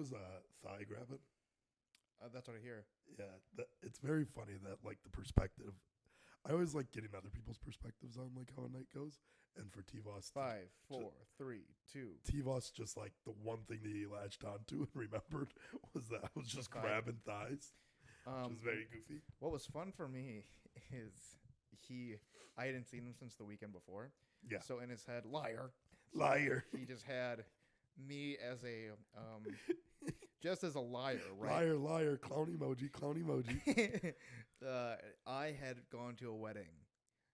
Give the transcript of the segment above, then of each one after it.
was thigh grabbing. That's what I hear. Yeah, it's very funny that like the perspective. I always like getting other people's perspectives on like how a night goes, and for T-Voss, 5, 4, 3, 2. T-Voss just like the one thing that he latched onto and remembered was that I was just Thigh. grabbing thighs, which is very goofy. What was fun for me is I hadn't seen him since the weekend before. Yeah, So in his head, liar. liar, He just had me as a just as a liar, right? liar, liar, clown emoji, clown emoji. I had gone to a wedding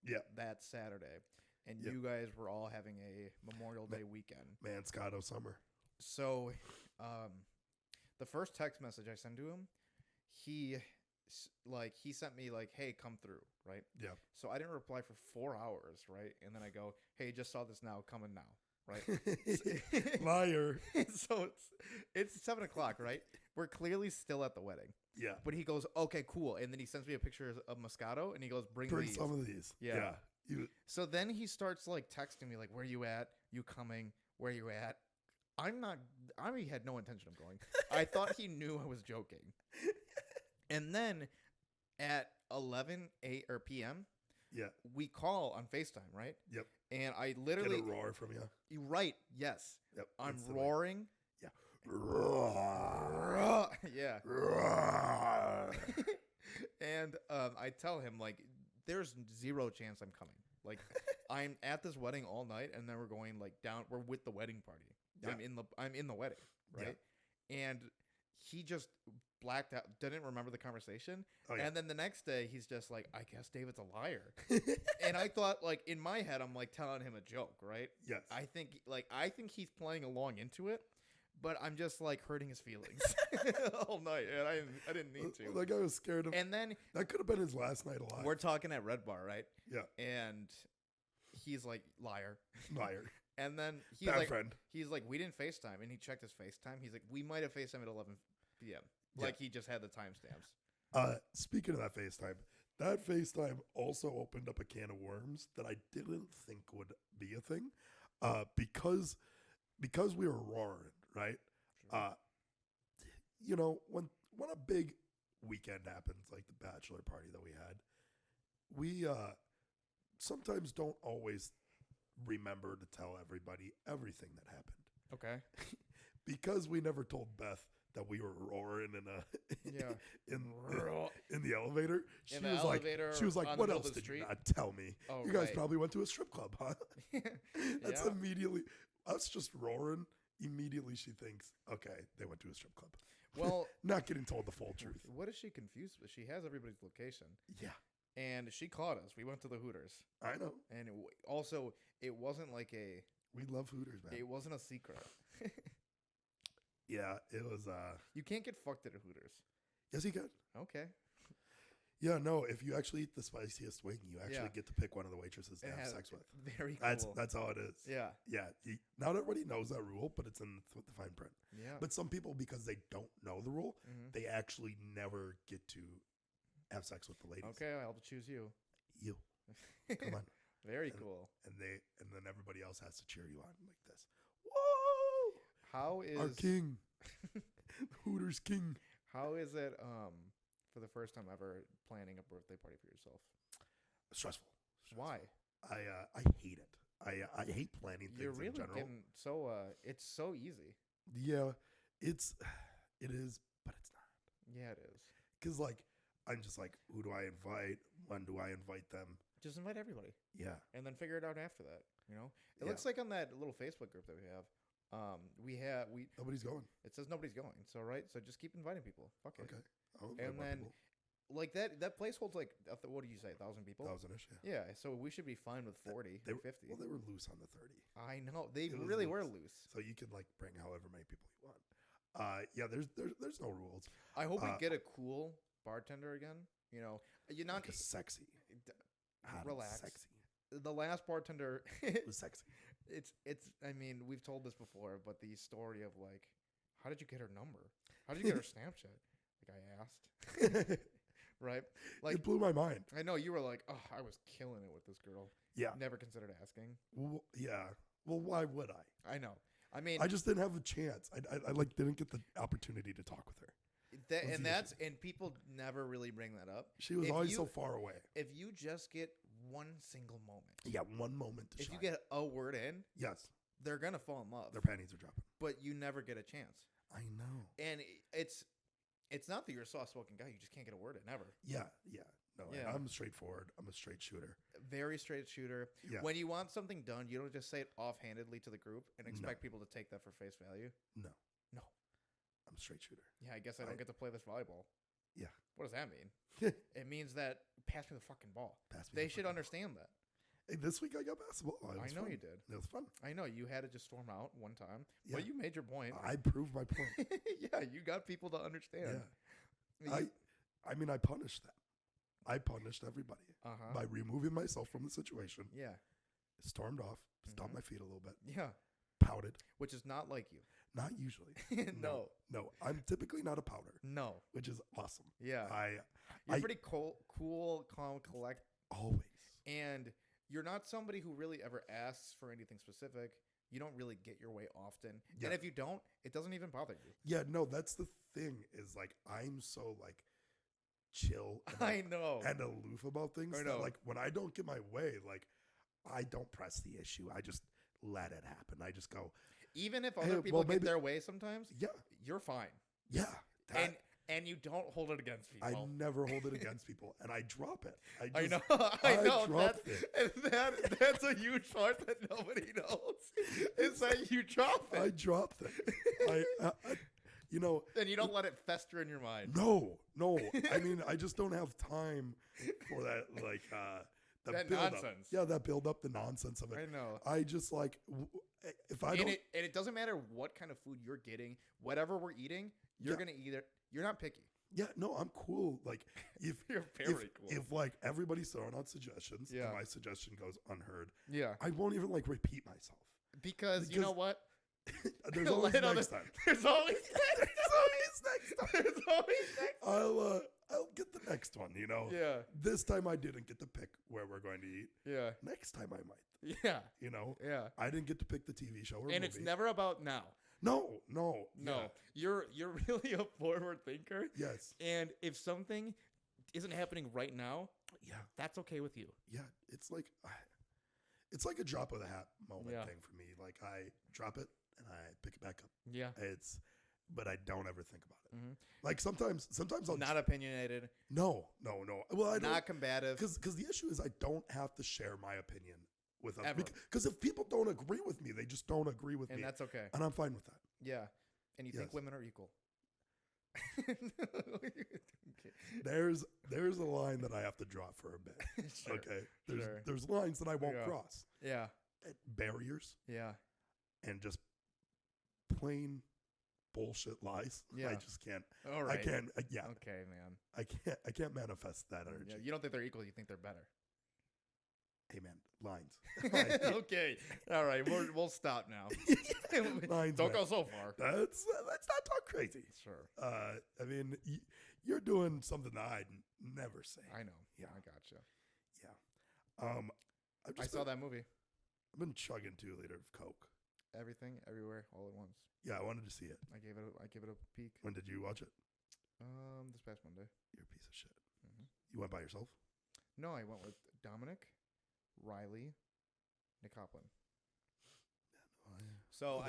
Yeah, that Saturday, and Yep. you guys were all having a Memorial Day weekend. Manscotto summer. So, the first text message I sent to him, he sent me like, "Hey, come through," right? Yeah, So I didn't reply for 4 hours, right? And then I go, "Hey, just saw this now, coming now," right? liar. So it's 7 o'clock, right? We're clearly still at the wedding. Yeah, But he goes, "Okay, cool," and then he sends me a picture of Moscato, and he goes, "Bring bring these." some of these. Yeah. You, So then he starts like texting me like, "Where you at? You coming? Where you at?" I'm not. I had no intention of going. I thought he knew I was joking. And then at 11 p.m. yeah, we call on FaceTime, right? Yep. And I get literally a roar from you. You right? Yes. Yep, I'm instantly. roaring. Yeah. Yeah. And I tell him like, there's zero chance I'm coming. Like, I'm at this wedding all night, and then we're going like down. We're with the wedding party. Yeah. I'm in the wedding, right? And he just blacked out, didn't remember the conversation. Oh, yeah. And then the next day, he's just like, "I guess David's a liar." And I thought, like, in my head, I'm like telling him a joke, right? Yes. I think he's playing along into it, but I'm just like hurting his feelings all night, and I didn't need to. That guy was scared of. And then That could have been his last night alive. we're talking at Red Bar, right? Yeah. And he's like, "Liar." Liar. And then he's Bad like, friend. "We didn't FaceTime," and he checked his FaceTime. He's like, "We might have FaceTime at 11 p.m." Yeah. Like he just had the timestamps. Speaking of that FaceTime also opened up a can of worms that I didn't think would be a thing. Because we were roaring, right? Sure. You know, when a big weekend happens, like the bachelor party that we had, we sometimes don't always remember to tell everybody everything that happened. Okay. Because we never told Beth that we were roaring in the elevator. She was like, "What else did you not tell me? Oh, you guys right. probably went to a strip club, huh?" That's Yeah. immediately us just roaring. Immediately she thinks, "Okay, they went to a strip club." Well, Not getting told the full truth. what is she confused with? She has everybody's location, Yeah, and she caught us. We went to the Hooters, I know. and also it wasn't like We love Hooters, man. it wasn't a secret. Yeah, it was. You can't get fucked at a Hooters. Yes, you can. Okay. Yeah, no. If you actually eat the spiciest wing, you actually Yeah. get to pick one of the waitresses to It have has- sex with. Very cool. That's how it is. Yeah. Yeah. Not everybody knows that rule, but it's in the fine print. Yeah. But some people, because they don't know the rule, Mhm. they actually never get to have sex with the ladies. Okay, I'll choose you. You. Come on. Very And- cool. And then everybody else has to cheer you on like this. Whoa! How is Our king. Hooters king. How is it for the first time ever planning a birthday party for yourself? Stressful. Why? I hate it. I hate planning things You're in really general. getting so it's so easy. Yeah, it is, but it's not. Yeah, it is. Because like I'm just like, who do I invite? When do I invite them? Just invite everybody Yeah. and then figure it out after that. You know, it Yeah. looks like on that little Facebook group that we have. Nobody's going. It says nobody's going. So right, so just keep inviting people. Fuck it. Okay. I'll invite And more then people. like that place holds like what do you say, 1,000 people? 1,000-ish. Yeah. Yeah, so we should be fine with 40 They or were- 50. Well, they were loose on the 30. I know they It was really were loose. loose. So you can like bring however many people you want. Yeah. There's no rules. I hope we get a cool bartender again. You know, you're not Like a sexy. Hot and relax. Sexy. The last bartender. It was sexy. it's. I mean, we've told this before, but the story of like, how did you get her number? How did you get her Snapchat? Like I asked, right? Like it blew my mind. I know you were like, oh, I was killing it with this girl. Yeah. Never considered asking. Well, yeah. Well, why would I? I know. I mean, I just didn't have a chance. I like didn't get the opportunity to talk with her. and people never really bring that up. She was always so far away. If you just get one single moment, Yeah, one moment to if shine. you get a word in, yes, they're gonna fall in love. their panties are dropping. But you never get a chance. I know. And it's not that you're a soft-spoken guy. You just can't get a word in ever. Yeah. No, Yeah. I'm straightforward. I'm a straight shooter. Very straight shooter. Yeah. When you want something done, you don't just say it offhandedly to the group and expect people to take that for face value. No. No. I'm a straight shooter. Yeah, I guess I don't get to play this volleyball. Yeah. What does that mean? It means that pass me the fucking ball. They should understand that. Hey, this week I got basketball. I know fun. you did. It was fun. I know you had to just storm out one time, Yeah. but you made your point. I proved my point. Yeah, you got people to understand. Yeah. I mean, I punished them. I punished everybody by removing myself from the situation. Yeah. Stormed off, stomped my feet a little bit, Yeah. pouted. Which is not like you. Not usually. No. No, I'm typically not a pouter, No. which is awesome. Yeah. You're pretty cool, calm, collect. Always. And you're not somebody who really ever asks for anything specific. You don't really get your way often. Yeah. And if you don't, it doesn't even bother you. Yeah, no, that's the thing is like I'm so like chill and, I know. and aloof about things. I That, know. like when I don't get my way, like I don't press the issue. I just let it happen. I just go, Even if Hey, other people well, get maybe- their way sometimes, yeah, you're fine. yeah. That, And you don't hold it against people. I never hold it against people, and I drop it. I just- know. I know. dropped it. And that's a huge part that nobody knows. Is that you drop it. I dropped it. You know, And you don't let it fester in your mind. no. I mean, I just don't have time for that. Like the That build nonsense. Up. Yeah, that build up, the nonsense of it. I know. I just like if I And don't. it doesn't matter what kind of food you're getting, whatever we're eating, you're Yeah. gonna eat it. You're not picky. Yeah, no, I'm cool. Like if You're very cool. If like everybody's throwing out suggestions, Yeah. and my suggestion goes unheard, Yeah. I won't even like repeat myself. Because you know what? There's always Let next other- time. There's always next next time. There's always next I'll get the next one. You know. Yeah. This time I didn't get to pick where we're going to eat. Yeah. Next time I might. Yeah. You know. Yeah. I didn't get to pick the TV show or And movie. it's never about now. No. No. Yeah. You're really a forward thinker. Yes. And if something isn't happening right now, Yeah. that's okay with you. Yeah. It's like a drop of the hat moment Yeah. thing for me. Like I drop it and I pick it back up. Yeah. But I don't ever think about it. Mm-hmm. Like sometimes I'll Not opinionated. No. Well, I don't. Not combative. Because the issue is I don't have to share my opinion with others. Ever. Because if people don't agree with me, they just don't agree with And me. that's okay. And I'm fine with that. Yeah. And you think Yes. women are equal. There's a line that I have to draw for a bit. Sure. Okay. Sure. There's lines that I won't Yeah. cross. Yeah. Barriers Yeah. and just plain bullshit lies. Yeah. I just can't. All right. I can't. Yeah. Okay, man. I can't manifest that energy. Yeah, you don't think they're equal. You think they're better. Hey man, lines. Okay. All right. We'll stop now. Lines, Don't man. go so far. Let's not talk crazy. Sure. I mean, you're doing something that I'd never say. I know. Yeah. I gotcha. Yeah. I saw that movie. I've been chugging 2 liters of Coke. Everything, everywhere, all at once. Yeah, I wanted to see it. I gave it a peek. When did you watch it? This past Monday. You're a piece of shit. Mhm. You went by yourself? No, I went with Dominic, Riley, Nick Hoplin. Oh, yeah. So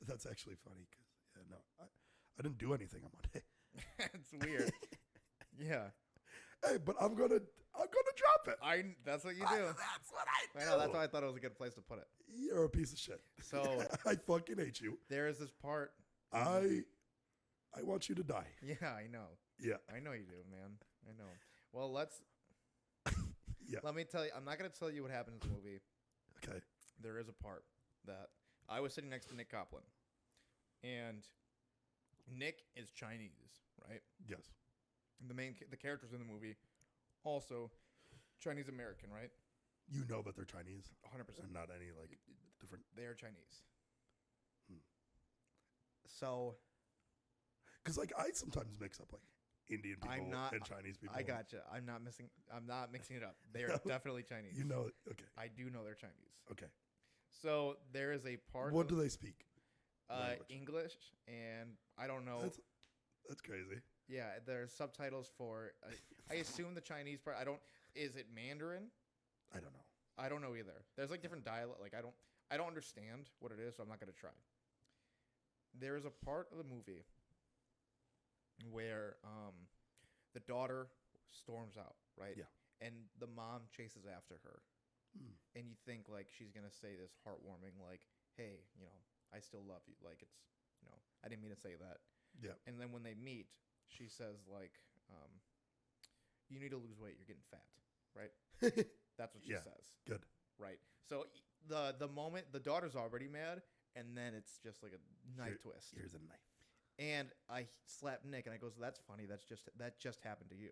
That's actually funny because I didn't do anything on Monday. it's weird. Yeah. Hey, but I'm gonna drop it. That's what you do. That's what I do. I know. That's why I thought it was a good place to put it. You're a piece of shit. So I fucking hate you. there is this part. I want you to die. Yeah, I know. Yeah. I know you do, man. I know. Well, let me tell you. I'm not going to tell you what happened in the movie. Okay. There is a part that I was sitting next to Nick Coplin, and Nick is Chinese, right? Yes. The characters in the movie also Chinese American, right? You know that they're Chinese 100%. and not any like different. They are Chinese. Hmm. So Because like I sometimes mix up like Indian people and Chinese people. I gotcha. I'm not mixing it up. They are definitely Chinese. You know it. Okay. I do know they're Chinese. Okay. So there is a part. What do they speak? language? English, and I don't know. That's crazy. Yeah, there's subtitles for. I assume the Chinese part. I don't. Is it Mandarin? I don't know. I don't know either. There's like different dialect. Like I don't understand what it is, so I'm not gonna try. There is a part of the movie where the daughter storms out, right? Yeah. And the mom chases after her, and you think like she's gonna say this heartwarming, like, "Hey, I still love you." Like it's, I didn't mean to say that. Yeah. And then when they meet, she says like, "You need to lose weight. You're getting fat." Right? That's what she says. Good. Right. So the moment the daughter's already mad, and then it's just like a knife twist. Here's a knife. And I slap Nick, and I goes, "That's funny. That just happened to you.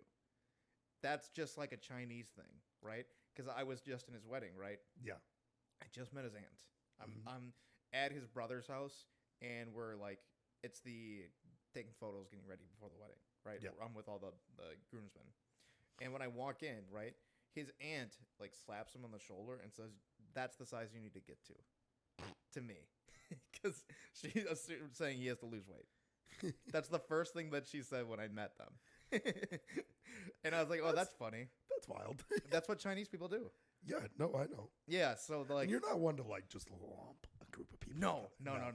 That's just like a Chinese thing, right? Because I was just in his wedding, right? Yeah. I just met his aunt. I'm at his brother's house, and we're like, it's the taking photos, getting ready before the wedding, right? Yeah. I'm with all the groomsmen, and when I walk in, right, his aunt like slaps him on the shoulder and says, "That's the size you need to get to me," because she's saying he has to lose weight. That's the first thing that she said when I met them. And I was like, "Oh, that's funny. That's wild." That's what Chinese people do." Yeah, no, I know. Yeah, so like, and you're not one to like just lump a group of people. no. together.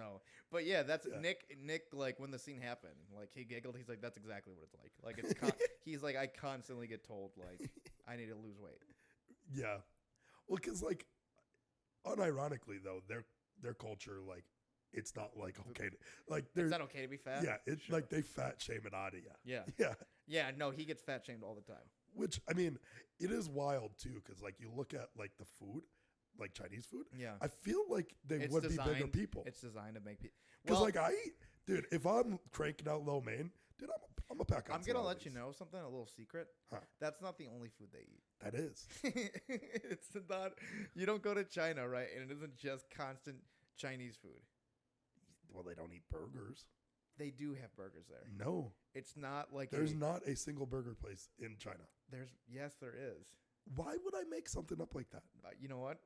But yeah, that's Yeah. Nick. Like when the scene happened, like he giggled. He's like, "That's exactly what it's like." Like it's. He's like, I constantly get told like I need to lose weight. Yeah, well, because like, unironically though, their culture, like, it's not like okay, like It's there's not okay to be fat. yeah, it's Sure. like they fat shame it out of you. Yeah. Yeah, Yeah. No, he gets fat shamed all the time. which I mean, it is wild too, because like you look at like the food, like Chinese food. Yeah. I feel like they It's would be bigger designed- people. It's designed to make people. Because Well, like I eat, dude, if I'm cranking out lo mein, dude, I'm a pack. I'm gonna let you know something. A little secret. Huh. That's not the only food they eat. That is. It's not. You don't go to China, right? And it isn't just constant Chinese food. Well, they don't eat burgers. They do have burgers there. No, It's not like there's not a single burger place in China. Yes, there is. Why would I make something up like that? You know what?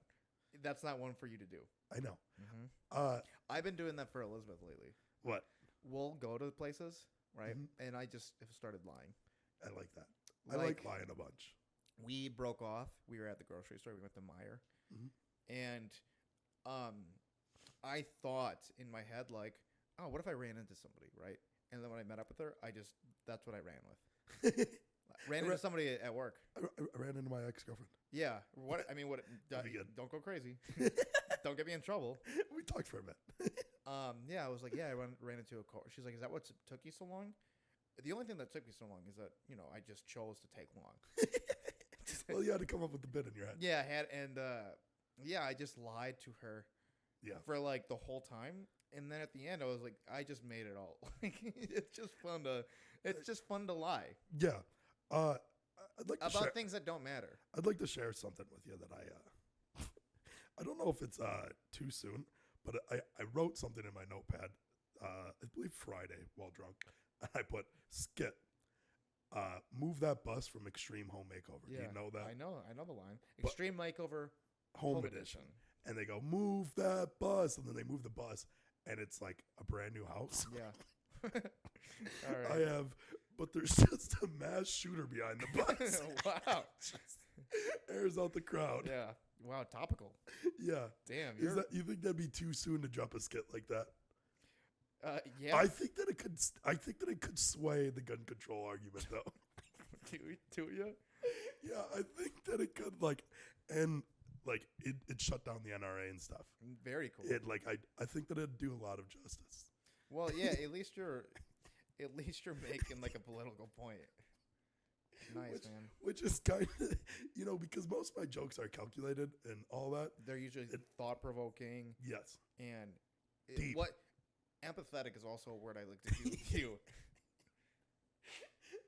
That's not one for you to do. I know. Mm-hmm. I've been doing that for Elizabeth lately. What? We'll go to places, right? Mhm. And I just have started lying. I like that. I like lying a bunch. We broke off. We were at the grocery store. We went to Meijer, Mhm. and I thought in my head like, oh, what if I ran into somebody, right? And then when I met up with her, that's what I ran with. Ran into somebody at work. I ran into my ex-girlfriend. Yeah. What? I mean, what? That'd be good. Don't go crazy. Don't get me in trouble. We talked for a bit. Yeah, I was like, yeah, I ran into a car. She's like, is that what took you so long? The only thing that took me so long is that, I just chose to take long. Well, you had to come up with the bit in your head. Yeah, I just lied to her Yeah. for like the whole time. And then at the end, I was like, I just made it all. It's just fun to lie Yeah. I'd like to about share, things that don't matter. I'd like to share something with you that I don't know if it's too soon, but I wrote something in my notepad. I believe Friday while drunk. I put skit. Move that bus from Extreme Home Makeover. Yeah, Do you know that? I know the line. But- Extreme Makeover Home edition. And they go, move that bus. And then they move the bus. And it's like a brand new house. Yeah. All right. But there's just a mass shooter behind the bus. Wow. Just airs out the crowd. Yeah. Wow. Topical. Yeah. Damn. You think that'd be too soon to drop a skit like that? Yeah. I think that it could sway the gun control argument though. Do you? Yeah, I think that it could it shut down the NRA and stuff. Very cool. I think that it'd do a lot of justice. Well, yeah. At least you're making like a political point. Nice, man. Which is kind of, because most of my jokes are calculated and all that. They're usually thought provoking Yes. and Deep. Empathetic is also a word I like to use with you.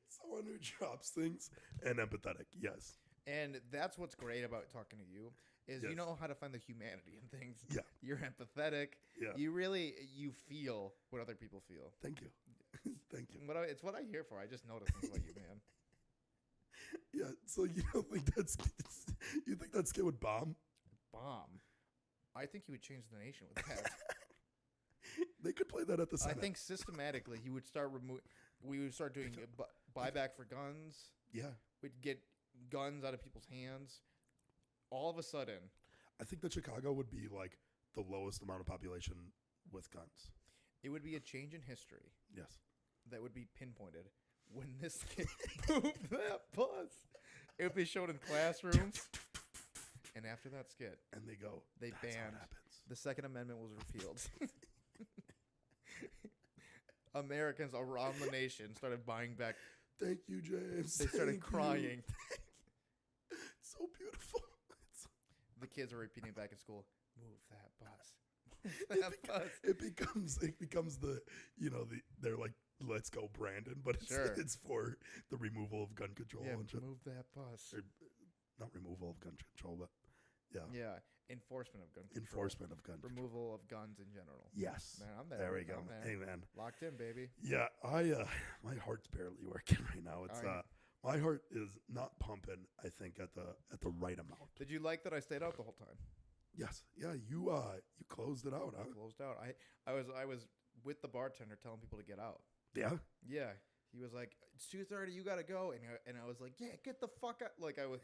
Someone who drops things and empathetic. Yes. And that's what's great about talking to you is you Yes. know how to find the humanity in things. Yeah. You're empathetic. Yeah. You feel what other people feel. Thank you. Thank you. It's what I'm here for. I just notice things about you, man. Yeah. So you don't think you think that skit would bomb? Bomb. I think you would change the nation with that. They could play that at the I Senate. think systematically he would start we would start doing buyback for guns. Yeah. We'd get guns out of people's hands. All of a sudden, I think that Chicago would be like the lowest amount of population with guns. it would be a change in history Yes. that would be pinpointed when this kid moved that bus. It would be shown in classrooms. And after that skit, And they go, they that's how it banned happens. the Second Amendment was repealed. Americans around the nation started buying back. Thank you, James. They started Thank crying. You. It's so beautiful. The kids are repeating back in school. Move that bus. Move that bus. It becomes the they're like, let's go Brandon, but it's for the removal of gun control Yeah, and shit. move that bus. Or, not removal of gun control, but Yeah, enforcement of gun control. enforcement of gun control. Removal of guns in general. Yes. Man, I'm there. There we go. I'm there. Amen. Locked in, baby. Yeah, my heart's barely working right now. It's All right. my heart is not pumping, I think, at the right amount. Did you like that I stayed out the whole time? Yes. Yeah, you closed it out, huh? Closed out. I was with the bartender telling people to get out. Yeah. Yeah. He was like, "It's 2:30. You gotta go." And I was like, "Yeah, get the fuck out!" Like I was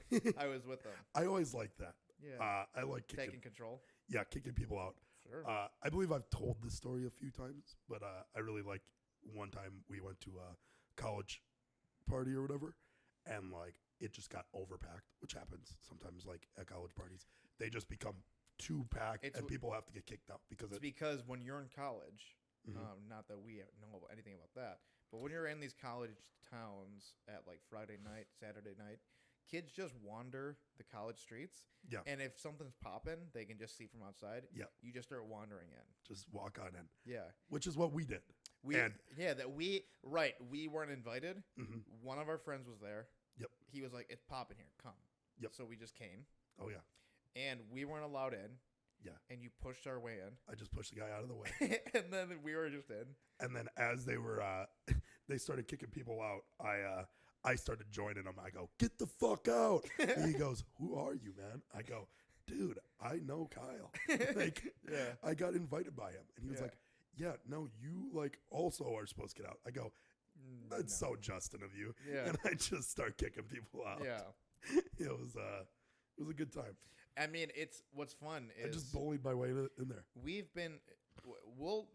with them. I always like that. Yeah. I like Taking control. kicking people out. Sure. I believe I've told this story a few times, but I really like one time we went to a college party or whatever, and like it just got overpacked, which happens sometimes. Like at college parties, they just become too packed, and people have to get kicked out because it's because when you're in college, Mhm. not that we know anything about that, but when you're in these college towns at like Friday night, Saturday night, kids just wander the college streets. Yeah. And if something's popping, they can just see from outside. Yeah. You just start wandering in. just walk on in, Yeah. which is what we did. We we weren't invited. Mhm. One of our friends was there. Yep. He was like, "It's popping here, come." Yep. So we just came, Oh yeah, and we weren't allowed in. Yeah. And you pushed our way in, I just pushed the guy out of the way, and then we were just in. and then as they were, they started kicking people out. I started joining them. I go, get the fuck out. And he goes, who are you, man? I go, dude, I know Kyle. Like, Yeah. I got invited by him, and he was Yeah. like, yeah, no, you like also are supposed to get out. I go, that's No. so Justin of you. Yeah. And I just start kicking people out. Yeah. It was a good time. I mean, it's what's fun I is just bullied my way in there. we've been we'll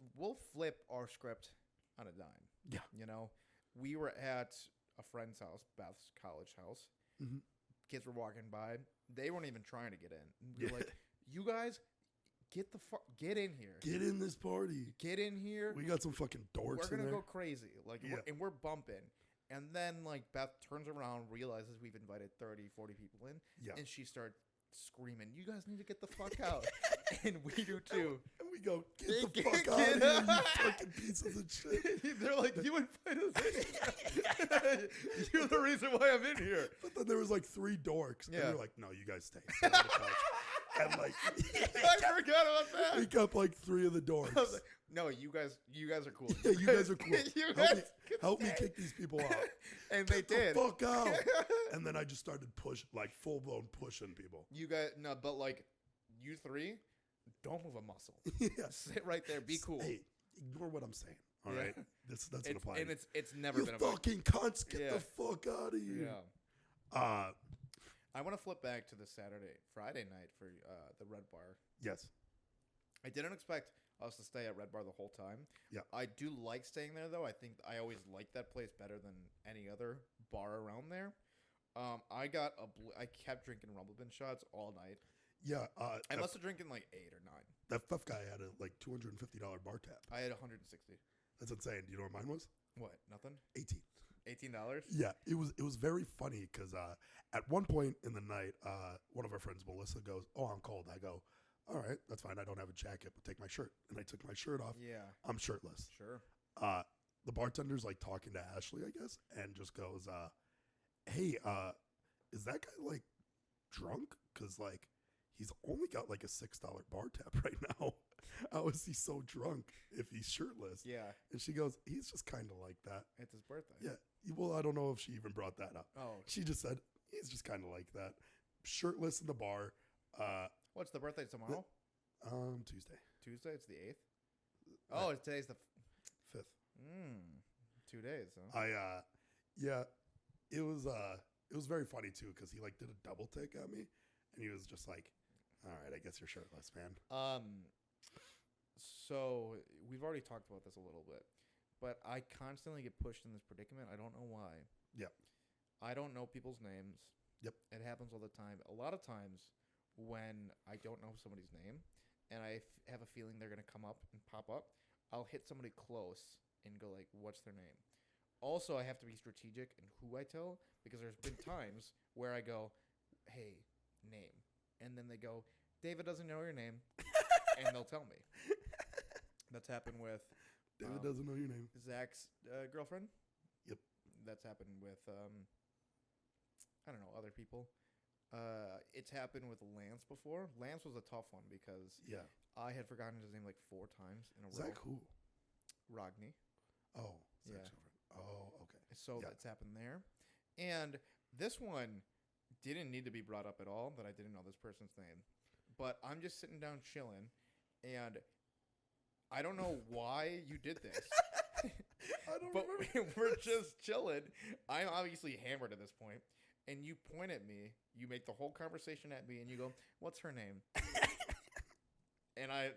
flip our script on a dime. Yeah. You know, we were at a friend's house, Beth's college house. Mhm. Kids were walking by. They weren't even trying to get in. We were Yeah. like, "You guys, get in here. Get in this party. Get in here. We got some fucking dorks We're in gonna there. go crazy." Like, Yeah. we're bumping. And then like Beth turns around, realizes we've invited 30, 40 people in, Yeah. and she starts screaming, "You guys need to get the fuck out." And we do too. And we go, get the Get- fuck get out of here, out. you fucking pieces of shit. They're like, "You invited us in. You're the reason why I'm in here." But then there was like 3 dorks. And Yeah. they're like, no, you guys stay. Stay on the couch. And like, I forgot about we that. kept like 3 of the I was dorks. like, "No, you guys are cool. Yeah, you guys are cool. You Help guys me, can help me stay." kick these people out. And they Get the did. fuck out. And then I just started like full blown pushing people. You guys, no, but like, you 3, don't move a muscle. Yeah. Sit right there. Be cool. Hey, ignore what I'm saying. All Yeah. right, that's what applies. And it's never You been about. fucking cunts, get Yeah. the fuck out of here. Yeah. I want to flip back to the Friday night for the Red Bar. Yes. I didn't expect us to stay at Red Bar the whole time. Yeah. I do like staying there, though. I think I always liked that place better than any other bar around there. I kept drinking Rumbleman shots all night. Yeah. I must have drinking like 8 or 9. That Fuff guy had a like $250 bar tab. I had 160. That's insane. Do you know what mine was? What? Nothing? 18. $18? Yeah, it was very funny because at one point in the night, one of our friends, Melissa, goes, "Oh, I'm cold." I go, "All right, that's fine. I don't have a jacket, but take my shirt." And I took my shirt off. Yeah. I'm shirtless. Sure. The bartender's like talking to Ashley, I guess, and just goes, "Hey, is that guy like drunk? Because like he's only got like a $6 bar tab right now. How is he so drunk if he's shirtless?" Yeah. And she goes, "He's just kind of like that." It's his birthday. Yeah. Well, I don't know if she even brought that up. Oh. She just said he's just kind of like that, shirtless in the bar. What's the birthday tomorrow? Tuesday. Tuesday? It's the 8th? Oh, today's the 5th. 2 days. Huh? Yeah, it was very funny too because he like did a double take at me, and he was just like, "All right, I guess you're shirtless, man." So we've already talked about this a little bit, but I constantly get pushed in this predicament. I don't know why. Yep. I don't know people's names. Yep. It happens all the time. A lot of times when I don't know somebody's name and I have a feeling they're going to come up and pop up, I'll hit somebody close and go like, what's their name? Also, I have to be strategic in who I tell because there's been times where I go, hey, name. And then they go, David doesn't know your name. And they'll tell me. That's happened with David doesn't know your name. Zach's girlfriend. Yep. That's happened with I don't know, other people. It's happened with Lance before. Lance was a tough one because I had forgotten his name like 4 times in a row. Zach who? Rodney. Oh, Yeah. Zach's girlfriend. Oh, okay. So that's happened there. And this one didn't need to be brought up at all that I didn't know this person's name. But I'm just sitting down chilling, and I don't know why you did this. I don't but remember. we're just chilling. I'm obviously hammered at this point, and you point at me. You make the whole conversation at me, and you go, "What's her name?" and I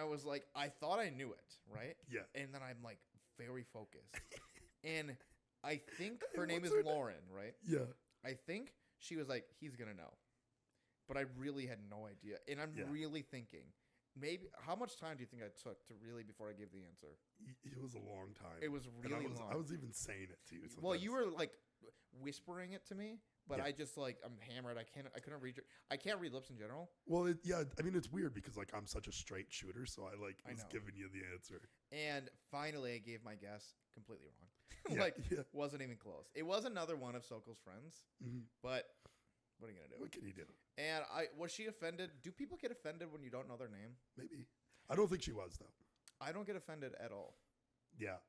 was like, I thought I knew it, right? Yeah. And then I'm like very focused, and I think her Hey, name is what's her Lauren, right? Yeah. I think she was like, he's gonna know, but I really had no idea, and I'm really thinking. Maybe how much time do you think I took to really before I gave the answer? It was a long time. It was really long. I was even saying it to you. Sometimes. Well, you were like whispering it to me, but Yeah. I just like I'm hammered. I couldn't read your. I can't read lips in general. Well, I mean, it's weird because like I'm such a straight shooter, so I was know. giving you the answer. And finally, I gave my guess completely wrong. Yeah. Wasn't even close. It was another one of Soko's friends, but what are you gonna do? What can you do? And was she offended? Do people get offended when you don't know their name? Maybe. I don't think she was though. I don't get offended at all. Yeah.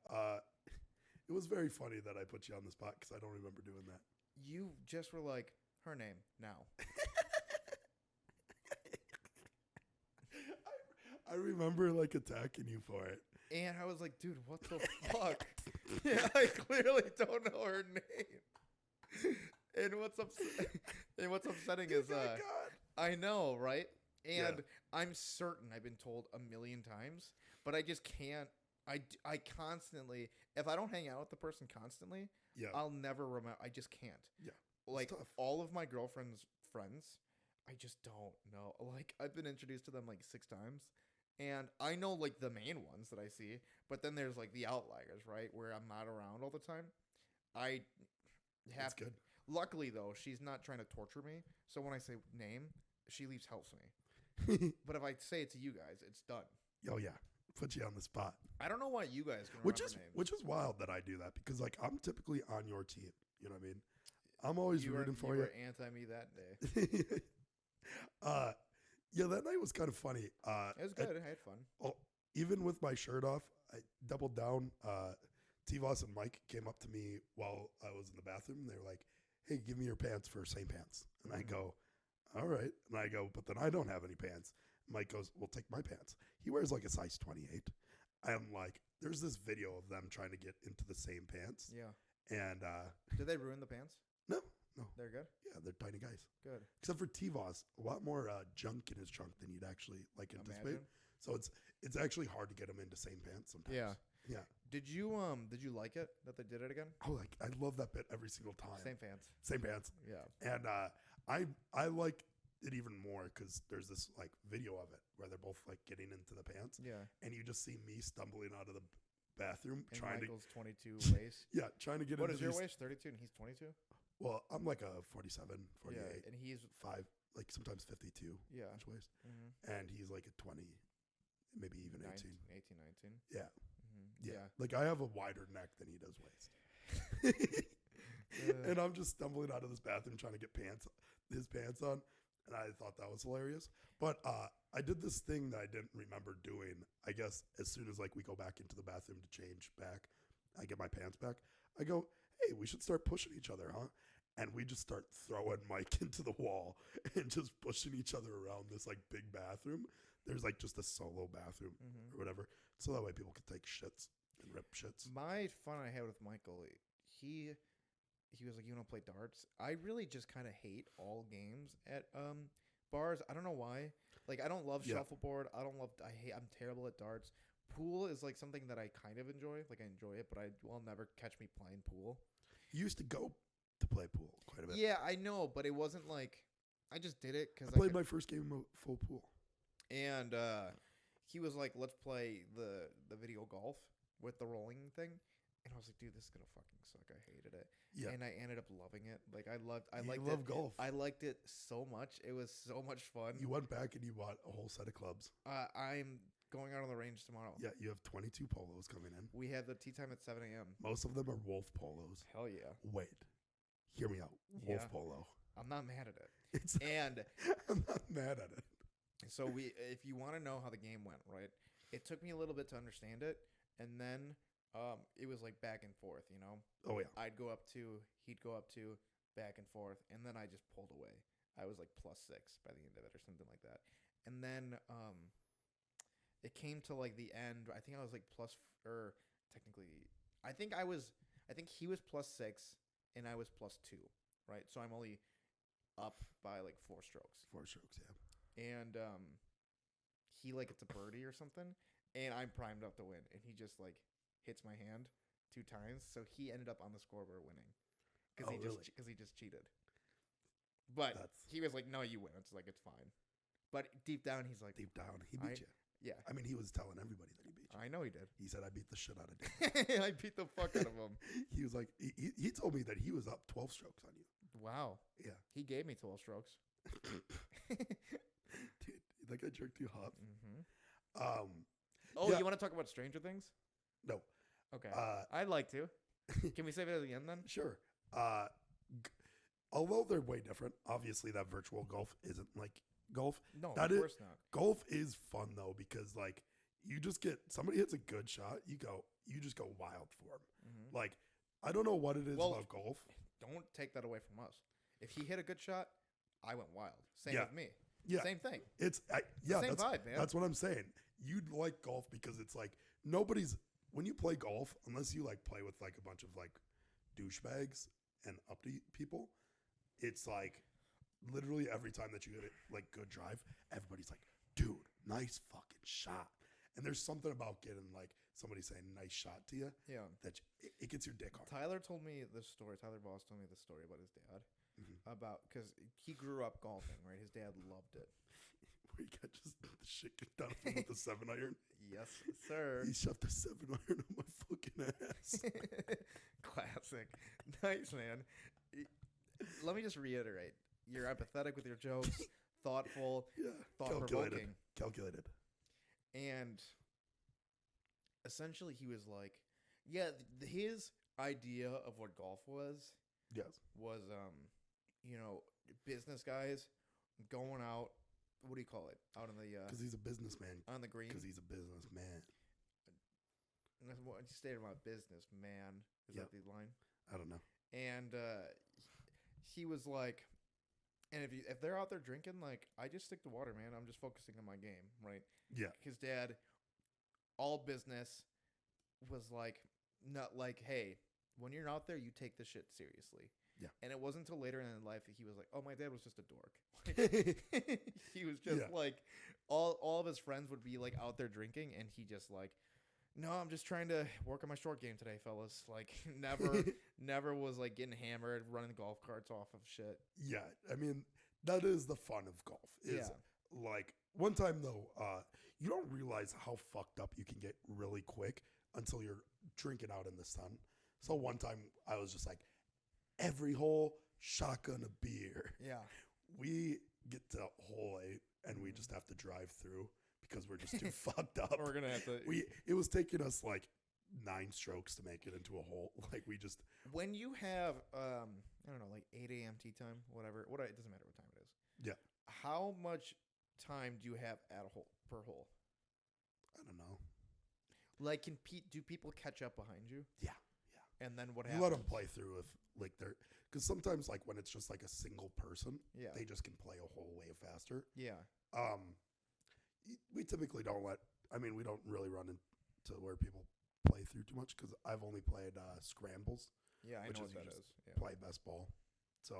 It was very funny that I put you on the spot because I don't remember doing that. You just were like, her name now. I remember like attacking you for it. And I was like, dude, what the fuck? Yeah, I clearly don't know her name. And what's upsetting is I know, right? And I'm certain I've been told a million times, but I just can't. I constantly, if I don't hang out with the person constantly, I'll never remember. I just can't. Yeah. Like all of my girlfriend's friends, I just don't know. Like I've been introduced to them like 6 times. And I know like the main ones that I see, but then there's like the outliers, right? Where I'm not around all the time. I have That's good. Luckily though, she's not trying to torture me. So when I say name, she leaves helps me. But if I say it to you guys, it's done. Oh yeah. Put you on the spot. I don't know why you guys can Which remember is names. which is wild that I do that because like I'm typically on your team. You know what I mean? I'm always rooting for you. You were anti me that day. Yeah, that night was kind of funny. It was good. I had fun. Oh, even with my shirt off, I doubled down. T-Voss and Mike came up to me while I was in the bathroom. They were like, "Hey, give me your pants for same pants." And I go, "All right." And I go, "But then I don't have any pants." Mike goes, "Well, take my pants." He wears like a size 28. I'm like, there's this video of them trying to get into the same pants. Yeah. And did they ruin the pants? No. They're good? Yeah, they're tiny guys. Good. Except for T-Voss, a lot more junk in his trunk than you'd actually like anticipate. Imagine. So it's actually hard to get him into same pants sometimes. Yeah. Yeah. Did you like it that they did it again? Oh, like I love that bit every single time. Same pants. Same pants. Yeah. And I like it even more because there's this like video of it where they're both like getting into the pants. Yeah. And you just see me stumbling out of the bathroom and trying Michael's to 22 waist. Yeah, trying to get What into is your waist? 32 and he's 22? Well, I'm like a 47, 48. Yeah, and he's 5, like sometimes 52 inch waist. And he's like a 20, maybe even 18. 19. Yeah. Yeah. Like I have a wider neck than he does waist. And I'm just stumbling out of this bathroom trying to get his pants on. And I thought that was hilarious. But I did this thing that I didn't remember doing. I guess as soon as like we go back into the bathroom to change back, I get my pants back. I go, "Hey, we should start pushing each other, huh?" And we just start throwing Mike into the wall and just pushing each other around this like big bathroom. there's like just a solo bathroom or whatever, so that way people can take shits and rip shits. My fun I had with Michael, he was like, "You want to play darts?" I really just kind of hate all games at bars. I don't know why. Like, I don't love shuffleboard. I'm terrible at darts. Pool is like something that I kind of enjoy. Like, I enjoy it, but I will never catch me playing pool. You used to go to play pool quite a bit. Yeah, I know, but it wasn't like I just did it because I played my first game of full pool. And he was like, "Let's play the video golf with the rolling thing." And I was like, "Dude, this is gonna fucking suck." I hated it. Yeah. And I ended up loving it. Like, I loved golf. I liked it so much. It was so much fun. You went back and you bought a whole set of clubs. I'm going out on the range tomorrow. Yeah, you have 22 polos coming in. We have the tee time at 7 a.m. Most of them are Wolf polos. Hell yeah. Wait, hear me out. Wolf polo. I'm not mad at it. I'm not mad at it. So if you want to know how the game went, right? It took me a little bit to understand it, and then it was like back and forth, you know? Oh, yeah. I'd go up 2, he'd go up 2, back and forth, and then I just pulled away. I was like +6 by the end of it or something like that. And then it came to like the end. I think I was like technically, I think he was +6 and I was +2, right? So I'm only up by like 4 strokes. 4 strokes, yeah. And he like gets a birdie or something, and I'm primed up to win, and he just like hits my hand 2 times, so he ended up on the scoreboard winning because he just cheated. But he was like, "No, you win." It's like, it's fine. But deep down, he's like, he beat you. Yeah. I mean, he was telling everybody that he beat you. I know he did. He said, "I beat the shit out of Dave." I beat the fuck out of him. He was like, he told me that he was up 12 strokes on you. Wow. Yeah. He gave me 12 strokes. Dude, that guy jerked you hot. You want to talk about Stranger Things? No. Okay. I'd like to. Can we save it at the end then? Sure. Although they're way different, obviously that virtual golf isn't like golf. No, of course not. Golf is fun though, because like you just somebody hits a good shot, you just go wild for him. Like, I don't know what it is about golf. Don't take that away from us. If he hit a good shot, I went wild. Same with me. Yeah. Same thing. Same vibe, man. That's what I'm saying. You'd like golf because it's like when you play golf, unless you like play with like a bunch of like douchebags and uppity people, it's like literally every time that you hit it like good drive, everybody's like, "Dude, nice fucking shot." And there's something about getting like somebody saying "nice shot" to you, that it gets your dick hard. Tyler told me this story. Tyler Voss told me this story about his dad, about because he grew up golfing, right? His dad loved it. Where he got just the shit kicked out of him with the 7-iron. Yes, sir. He shoved a 7-iron on my fucking ass. Classic. Nice, man. Let me just reiterate. You're empathetic with your jokes, thoughtful, thought-provoking. Calculated. And essentially he was like, his idea of what golf was business guys going out, what do you call it? Out in the... Because he's a businessman. On the green? Because he's a businessman. And that's what you stated about business, man. Is that the line? I don't know. And he was like, and if they're out there drinking, like, I just stick to water, man. I'm just focusing on my game, right? Yeah. His dad, all business, was like, not like, hey, when you're out there, you take this shit seriously. Yeah. And it wasn't until later in life that he was like, oh, my dad was just a dork. He was just like, all of his friends would be like out there drinking, and he just like, no, I'm just trying to work on my short game today, fellas. Like, never was like getting hammered, running golf carts off of shit. Yeah, I mean, that is the fun of golf. Like, one time though, you don't realize how fucked up you can get really quick until you're drinking out in the sun. So one time I was just like, every hole, shotgun a beer. Yeah. We get to hole 8 and we just have to drive through because we're just too fucked up. We're gonna have to. It was taking us like 9 strokes to make it into a hole. Like, we just. When you have I don't know, like 8 a.m. tea time, whatever. It doesn't matter what time it is. Yeah. How much time do you have at a hole per hole? I don't know. Like, do people catch up behind you? Yeah. And then what happens? You let them play through if like they're, because sometimes like when it's just like a single person, they just can play a hole way faster. Yeah. we typically don't we don't really run into where people play through too much because I've only played scrambles, Yeah, I which know is what you that just is. Yeah. play best ball. So,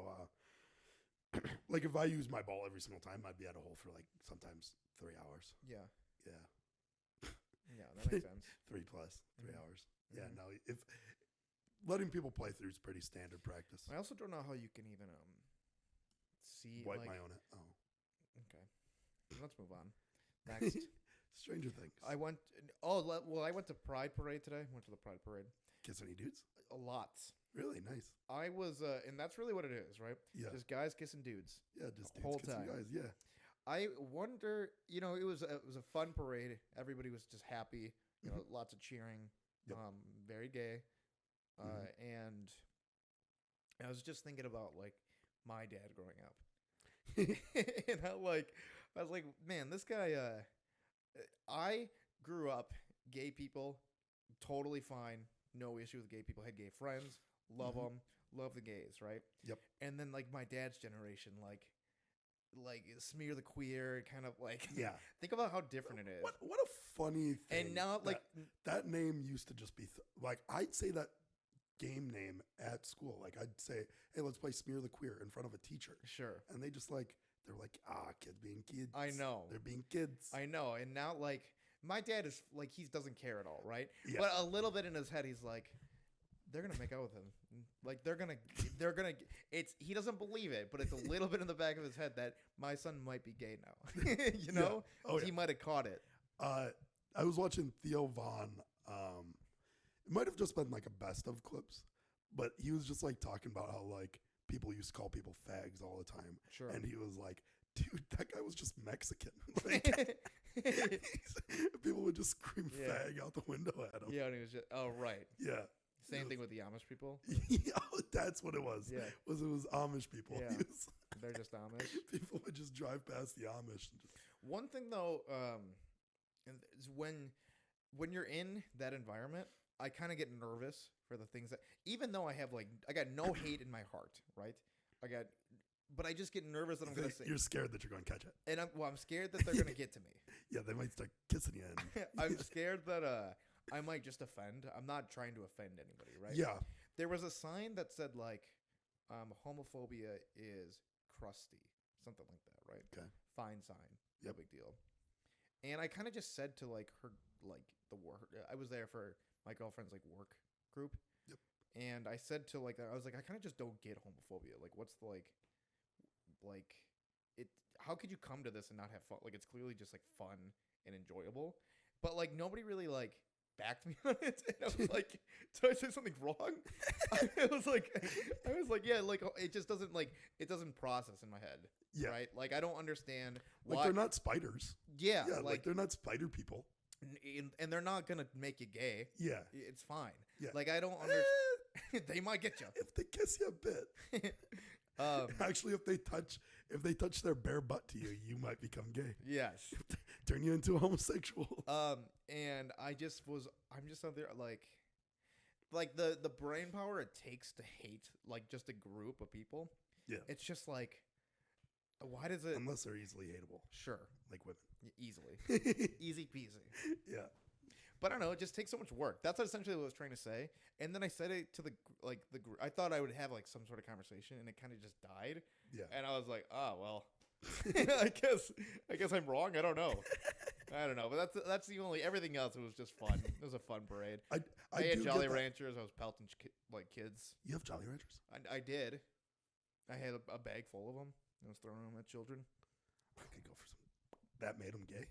like if I use my ball every single time, I'd be at a hole for like sometimes 3 hours. Yeah. Yeah, Yeah, that makes sense. 3 plus 3 Mhm. hours. Yeah, Mhm. no, if letting people play through is pretty standard practice. I also don't know how you can even see Wipe like my own it. Oh, okay. Let's move on. Next. Stranger Things. I went I went to Pride Parade today. Went to the Pride Parade. Kiss any dudes? A lot. Really nice. I was and that's really what it is, right? Yeah, Just guys kissing dudes. yeah, just the dudes whole kissing time. guys. Yeah, I wonder, it was a fun parade. Everybody was just happy, lots of cheering. Yep. Very gay. Mhm. And I was just thinking about like my dad growing up. And how I was like, man, this guy I grew up gay people, totally fine, no issue with gay people, had gay friends, love Mhm. them, love the gays, right? Yep. And then like my dad's generation, like smear the queer, kind of like yeah. think about how different it is. What a funny thing. And now like that name used to just be like I'd say that game name at school. Like I'd say, hey, let's play Smear the Queer in front of a teacher, sure. and they're like, kids being kids. I know. They're being kids. I know. And now like my dad is like he doesn't care at all, right? Yeah. But a little bit in his head he's like they're going to make out with him. Like they're going to he doesn't believe it, but it's a little bit in the back of his head that my son might be gay now. You know? Yeah. Oh, yeah. He might have caught it. I was watching Theo Vaughn. It might have just been like a best of clips, but he was just like talking about how like people used to call people fags all the time. Sure. And he was like, dude, that guy was just Mexican. Like, people would just scream Yeah. fag out the window at him. Yeah, and he was just right. Yeah. Same thing with the Amish people. Yeah, that's what it was. Yeah. It was Amish people. Yeah. He was- They're just Amish. people would just drive past the Amish and just One thing though, and is when you're in that environment, I kind of get nervous for the things that, even though I got no hate in my heart, right? But I just get nervous that I'm gonna say, you're scared that you're going to catch it. and I'm scared that they're gonna get to me. Yeah, they might start kissing you. And, I'm scared that I might just offend. I'm not trying to offend anybody, right? yeah. There was a sign that said like, homophobia is crusty, something like that, right? Okay. Fine sign, no Yep. big deal. And I kind of just said to like her, like the work. I was there for my girlfriend's like work group. Yep. And I said to like, I was like, I kind of just don't get homophobia. Like, what's the like it? How could you come to this and not have fun? Like, it's clearly just like fun and enjoyable. But like nobody really like backed me on it. And I was like, did I say something wrong? I was like, yeah, like it just doesn't it doesn't process in my head. Yeah. Right. Like I don't understand Like why. they're not spiders. Yeah. Yeah, like like they're not spider people. and they're not gonna make you gay. Yeah. It's fine. Yeah. Like I don't Eh, understand. They might get you. if they kiss you a bit. Actually, if they touch their bare butt to you, you might become gay. Yes. Turn you into a homosexual. And I'm just out there like the brain power it takes to hate like just a group of people. Yeah. It's just like, why does it? Unless they're easily hateable, Sure. like women. Easily. Easy peasy. Yeah. But I don't know. It just takes so much work. That's essentially what I was trying to say. And then I said it to the group. I thought I would have like some sort of conversation, and it kind of just died. Yeah. And I was like, oh well, I guess I'm wrong. I don't know. But that's the only. Everything else, it was just fun. It was a fun parade. I I had do Jolly get that. Ranchers. I was pelting kids. You have Jolly Ranchers? I did. I had a bag full of them. I was throwing them at children. I could go for some. That made them gay?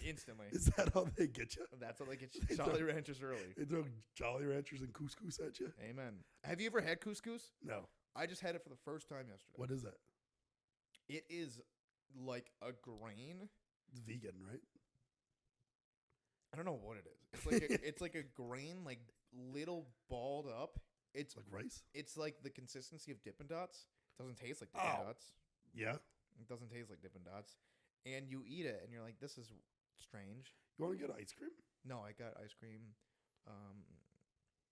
Instantly. Is that how they get you? That's how they get They Jolly throw- Ranchers early. They throw Jolly Ranchers and couscous at you? Amen. Have you ever had couscous? No. I just had it for the first time yesterday. What is it? It is like a grain. It's vegan, right? I don't know what it is. It's like it's like a grain, like little balled up. It's It's like rice? it's like the consistency of Dippin' Dots. It doesn't taste like Dippin' Oh. Dots. Yeah. It doesn't taste like Dippin' Dots. And you eat it, and you're like, this is strange. You want to get ice cream? No, I got ice cream.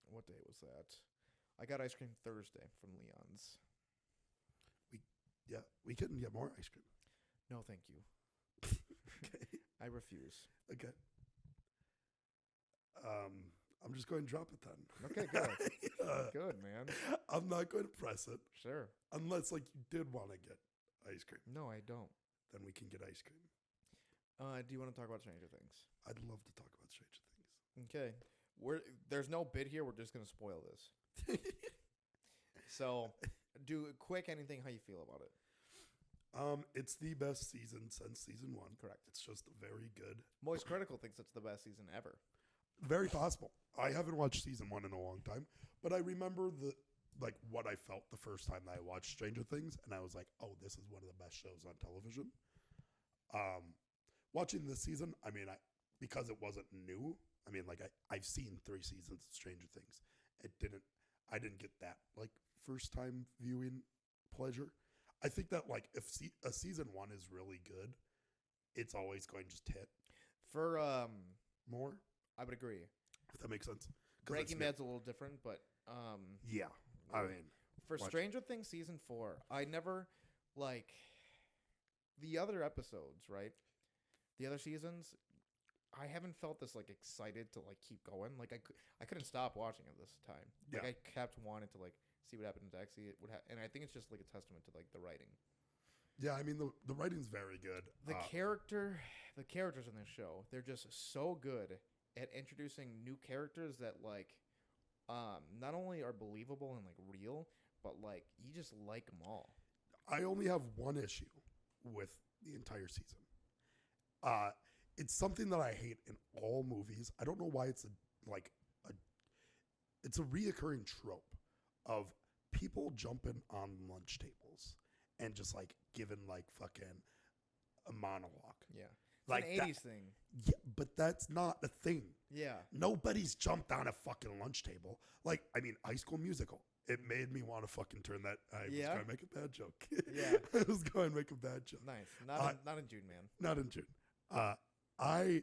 What day was that? I got ice cream Thursday from Leon's. Yeah. We couldn't get more ice cream. No, thank you. Okay. I refuse. Okay. I'm just going to drop it then. Okay, good. Yeah. Good, man. I'm not going to press it Sure. unless like you did want to get ice cream. No, I don't. Then we can get ice cream. Do you want to talk about Stranger Things? I'd love to talk about Stranger Things. Okay. There's no bid here. We're just gonna spoil this. So, do quick anything how you feel about it. It's the best season since season 1. Correct. It's just very good. Moist Critical thinks it's the best season ever. Very possible. I haven't watched season 1 in a long time, but I remember what I felt the first time that I watched Stranger Things, and I was like, "Oh, this is one of the best shows on television." Watching this season, I mean, because it wasn't new. I mean, like I've seen 3 seasons of Stranger Things. I didn't get that like first time viewing pleasure. I think that like if a season 1 is really good, it's always going to just hit For more. I would agree. If that makes sense. Breaking Bad's a little different, but yeah. I mean, for Stranger Things season 4, I never like the other episodes, right? The other seasons, I haven't felt this like excited to like keep going. Like I couldn't stop watching it this time. Like I kept wanting to like see what happened next. And I think it's just like a testament to like the writing. Yeah, I mean the writing's very good. The characters in this show, they're just so good at introducing new characters that like not only are believable and like real, but like you just like them all. I only have one issue with the entire season. It's something that I hate in all movies. I don't know why it's a reoccurring trope of people jumping on lunch tables and just like giving like fucking a monologue. Yeah. It's Like an 80s thing. Yeah, but that's not a thing. Yeah. Nobody's jumped on a fucking lunch table. Like, I mean, High School Musical. It made me want to fucking turn that. I was going to make a bad joke. Yeah. I was going to make a bad joke. Nice. Not in June, man. Not in June. I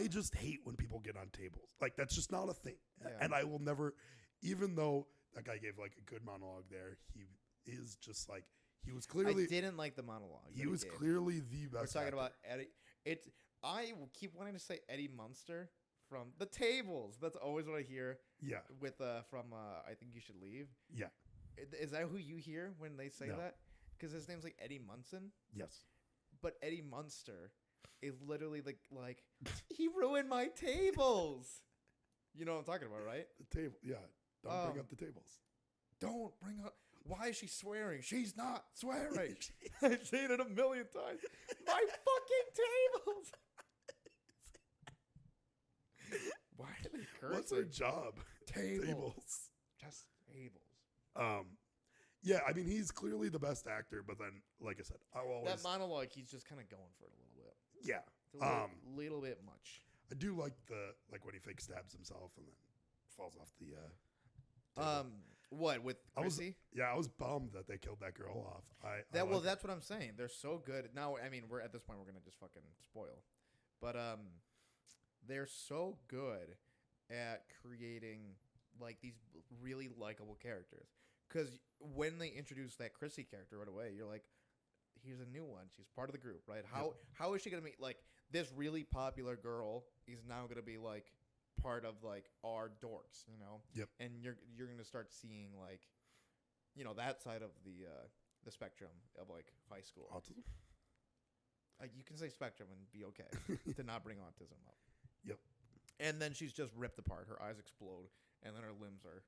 just hate when people get on tables. Like, that's just not a thing. Yeah. And I will never, even though that guy gave like a good monologue there, he is just like, he was clearly. I didn't like the monologue. He was clearly the best. We're talking actor. about Eddie. I will keep wanting to say Eddie Munster from The Tables. That's always what I hear. Yeah. With from I Think You Should Leave. Yeah. Is that who you hear when they say that? Because his name's like Eddie Munson. Yes. But Eddie Munster is literally like he ruined my tables. You know what I'm talking about, right? The table. Yeah. Don't bring up the tables. Don't bring up. Why is she swearing? She's not swearing. I've seen it a million times. My fucking tables. Why are they cursing? What's her job? Tables. Just tables. Yeah, I mean, he's clearly the best actor, but then, like I said, I'll always... That monologue, he's just kind of going for it a little bit. Yeah. It's a little bit much. I do like when he fake stabs himself and then falls off the... What, with Chrissy? I was bummed that they killed that girl off. That's what I'm saying. They're so good. Now, I mean, we're at this point, we're going to just fucking spoil. But they're so good at creating, like, these really likable characters. Because when they introduce that Chrissy character right away, you're like, here's a new one. She's part of the group, right? How is she going to be, like, this really popular girl is now going to be, like, part of like our dorks, you know. Yep. And you're gonna start seeing like, you know, that side of the spectrum of like high school. Autism. You can say spectrum and be okay to not bring autism up. Yep. And then she's just ripped apart. Her eyes explode, and then her limbs are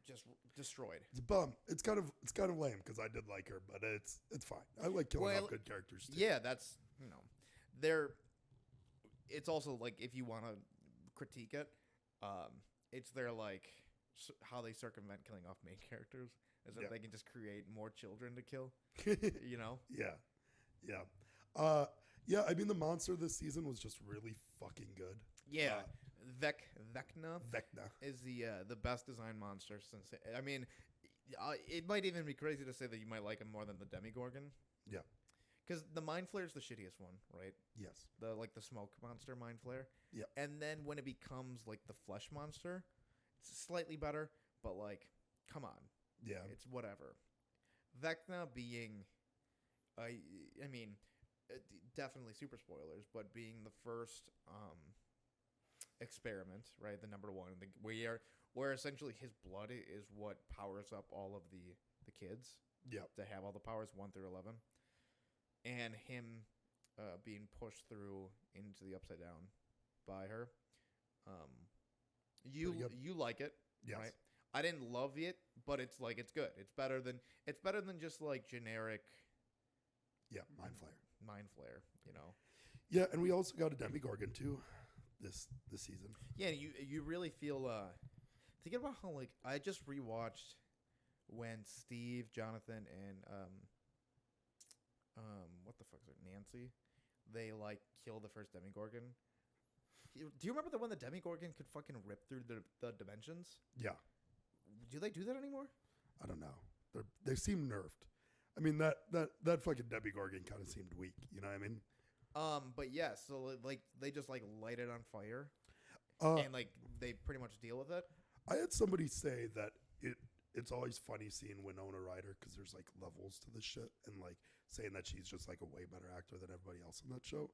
just destroyed. It's a bum. It's kind of lame because I did like her, but it's fine. I like killing off good characters too. Yeah, that's it's also like if you want to critique it, it's their like how they circumvent killing off main characters is that they can just create more children to kill. You know? Yeah. I mean, the monster this season was just really fucking good. Yeah. Vecna is the best designed monster since. I mean, it might even be crazy to say that you might like him more than the Demigorgon. Yeah. Because the Mind Flayer is the shittiest one, right? Yes. The smoke monster Mind Flayer. Yeah. And then when it becomes like the flesh monster, it's slightly better, but like, come on. Yeah. It's whatever. Vecna being, I mean, definitely super spoilers, but being the first experiment, right? The number one, where essentially his blood is what powers up all of the kids Yeah. to have all the powers 1 through 11, and him being pushed through into the upside down by her. Um, Pretty good. you like it, Yes. right? I didn't love it, but it's like it's good. It's better than just like generic Yeah. Mind Flayer. mind flare, you know. Yeah, and we also got a Demigorgon too this season. Yeah, you really feel thinking about how like I just rewatched when Steve, Jonathan, and what the fuck is it, Nancy, they like kill the first Demigorgon. Do you remember the one the Demigorgon could fucking rip through the dimensions? Yeah. Do they do that anymore? I don't know. They seem nerfed. I mean that fucking Demigorgon kind of seemed weak. You know what I mean? But yeah, so like they just like light it on fire, Uh, and like they pretty much deal with it. I had somebody say that it's always funny seeing Winona Ryder because there's like levels to this shit, and like saying that she's just like a way better actor than everybody else in that show,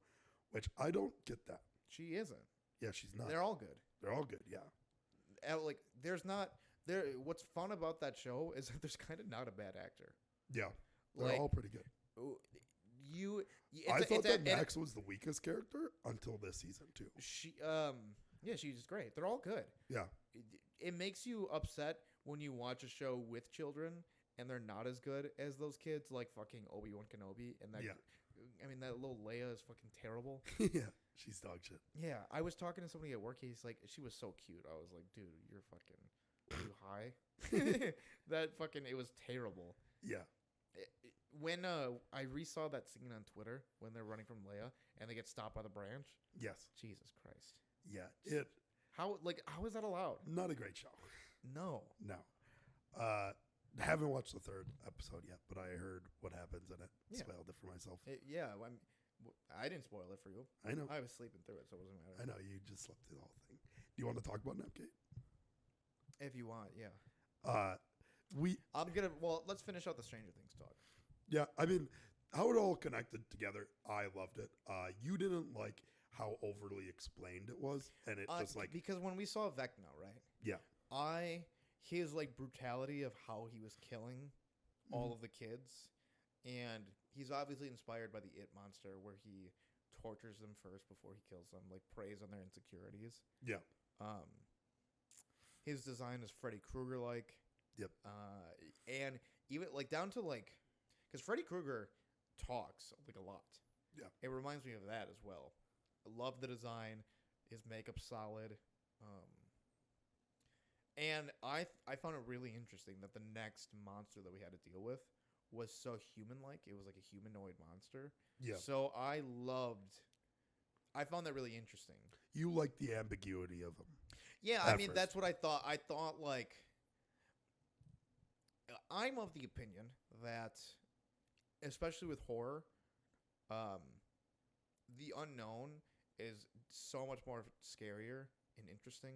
which I don't get that. She isn't. Yeah, she's not. They're all good. They're all good. Yeah. Like there's not there. What's fun about that show is that there's kind of not a bad actor. Yeah. They're Like, all pretty good. I thought that Max was the weakest character until this season too. Yeah, she's great. They're all good. Yeah. It makes you upset when you watch a show with children and they're not as good as those kids, like fucking Obi-Wan Kenobi, and that. Yeah. I mean, that little Leia is fucking terrible. Yeah. She's dog shit. Yeah, I was talking to somebody at work. He's like, she was so cute. I was like, dude, you're fucking too high. That fucking, it was terrible. Yeah. When I resaw that scene on Twitter when they're running from Leia and they get stopped by the branch. Yes. Jesus Christ. Yeah. How is that allowed? Not a great show. No. No. Haven't watched the third episode yet, but I heard what happens in it. Yeah. Spoiled it for myself. I didn't spoil it for you. I know. I was sleeping through it, so it wasn't matter. I know. You just slept through the whole thing. Do you want to talk about Napgate? If you want, yeah. Let's finish out the Stranger Things talk. Yeah, I mean, how it all connected together, I loved it. You didn't like how overly explained it was, and it just like because when we saw Vecna, right? Yeah. His like brutality of how he was killing all of the kids, and he's obviously inspired by the It monster, where he tortures them first before he kills them, like preys on their insecurities. Yeah. His design is Freddy Krueger like. Yep. And even like down to like, because Freddy Krueger talks like a lot. Yeah. It reminds me of that as well. I love the design. His makeup solid. And I found it really interesting that the next monster that we had to deal with was so human-like. It was like a humanoid monster. Yeah. So I found that really interesting. You like the ambiguity of him. Yeah, At I mean, first. that's what I thought. I thought, like, I'm of the opinion that, especially with horror, the unknown is so much more scarier and interesting.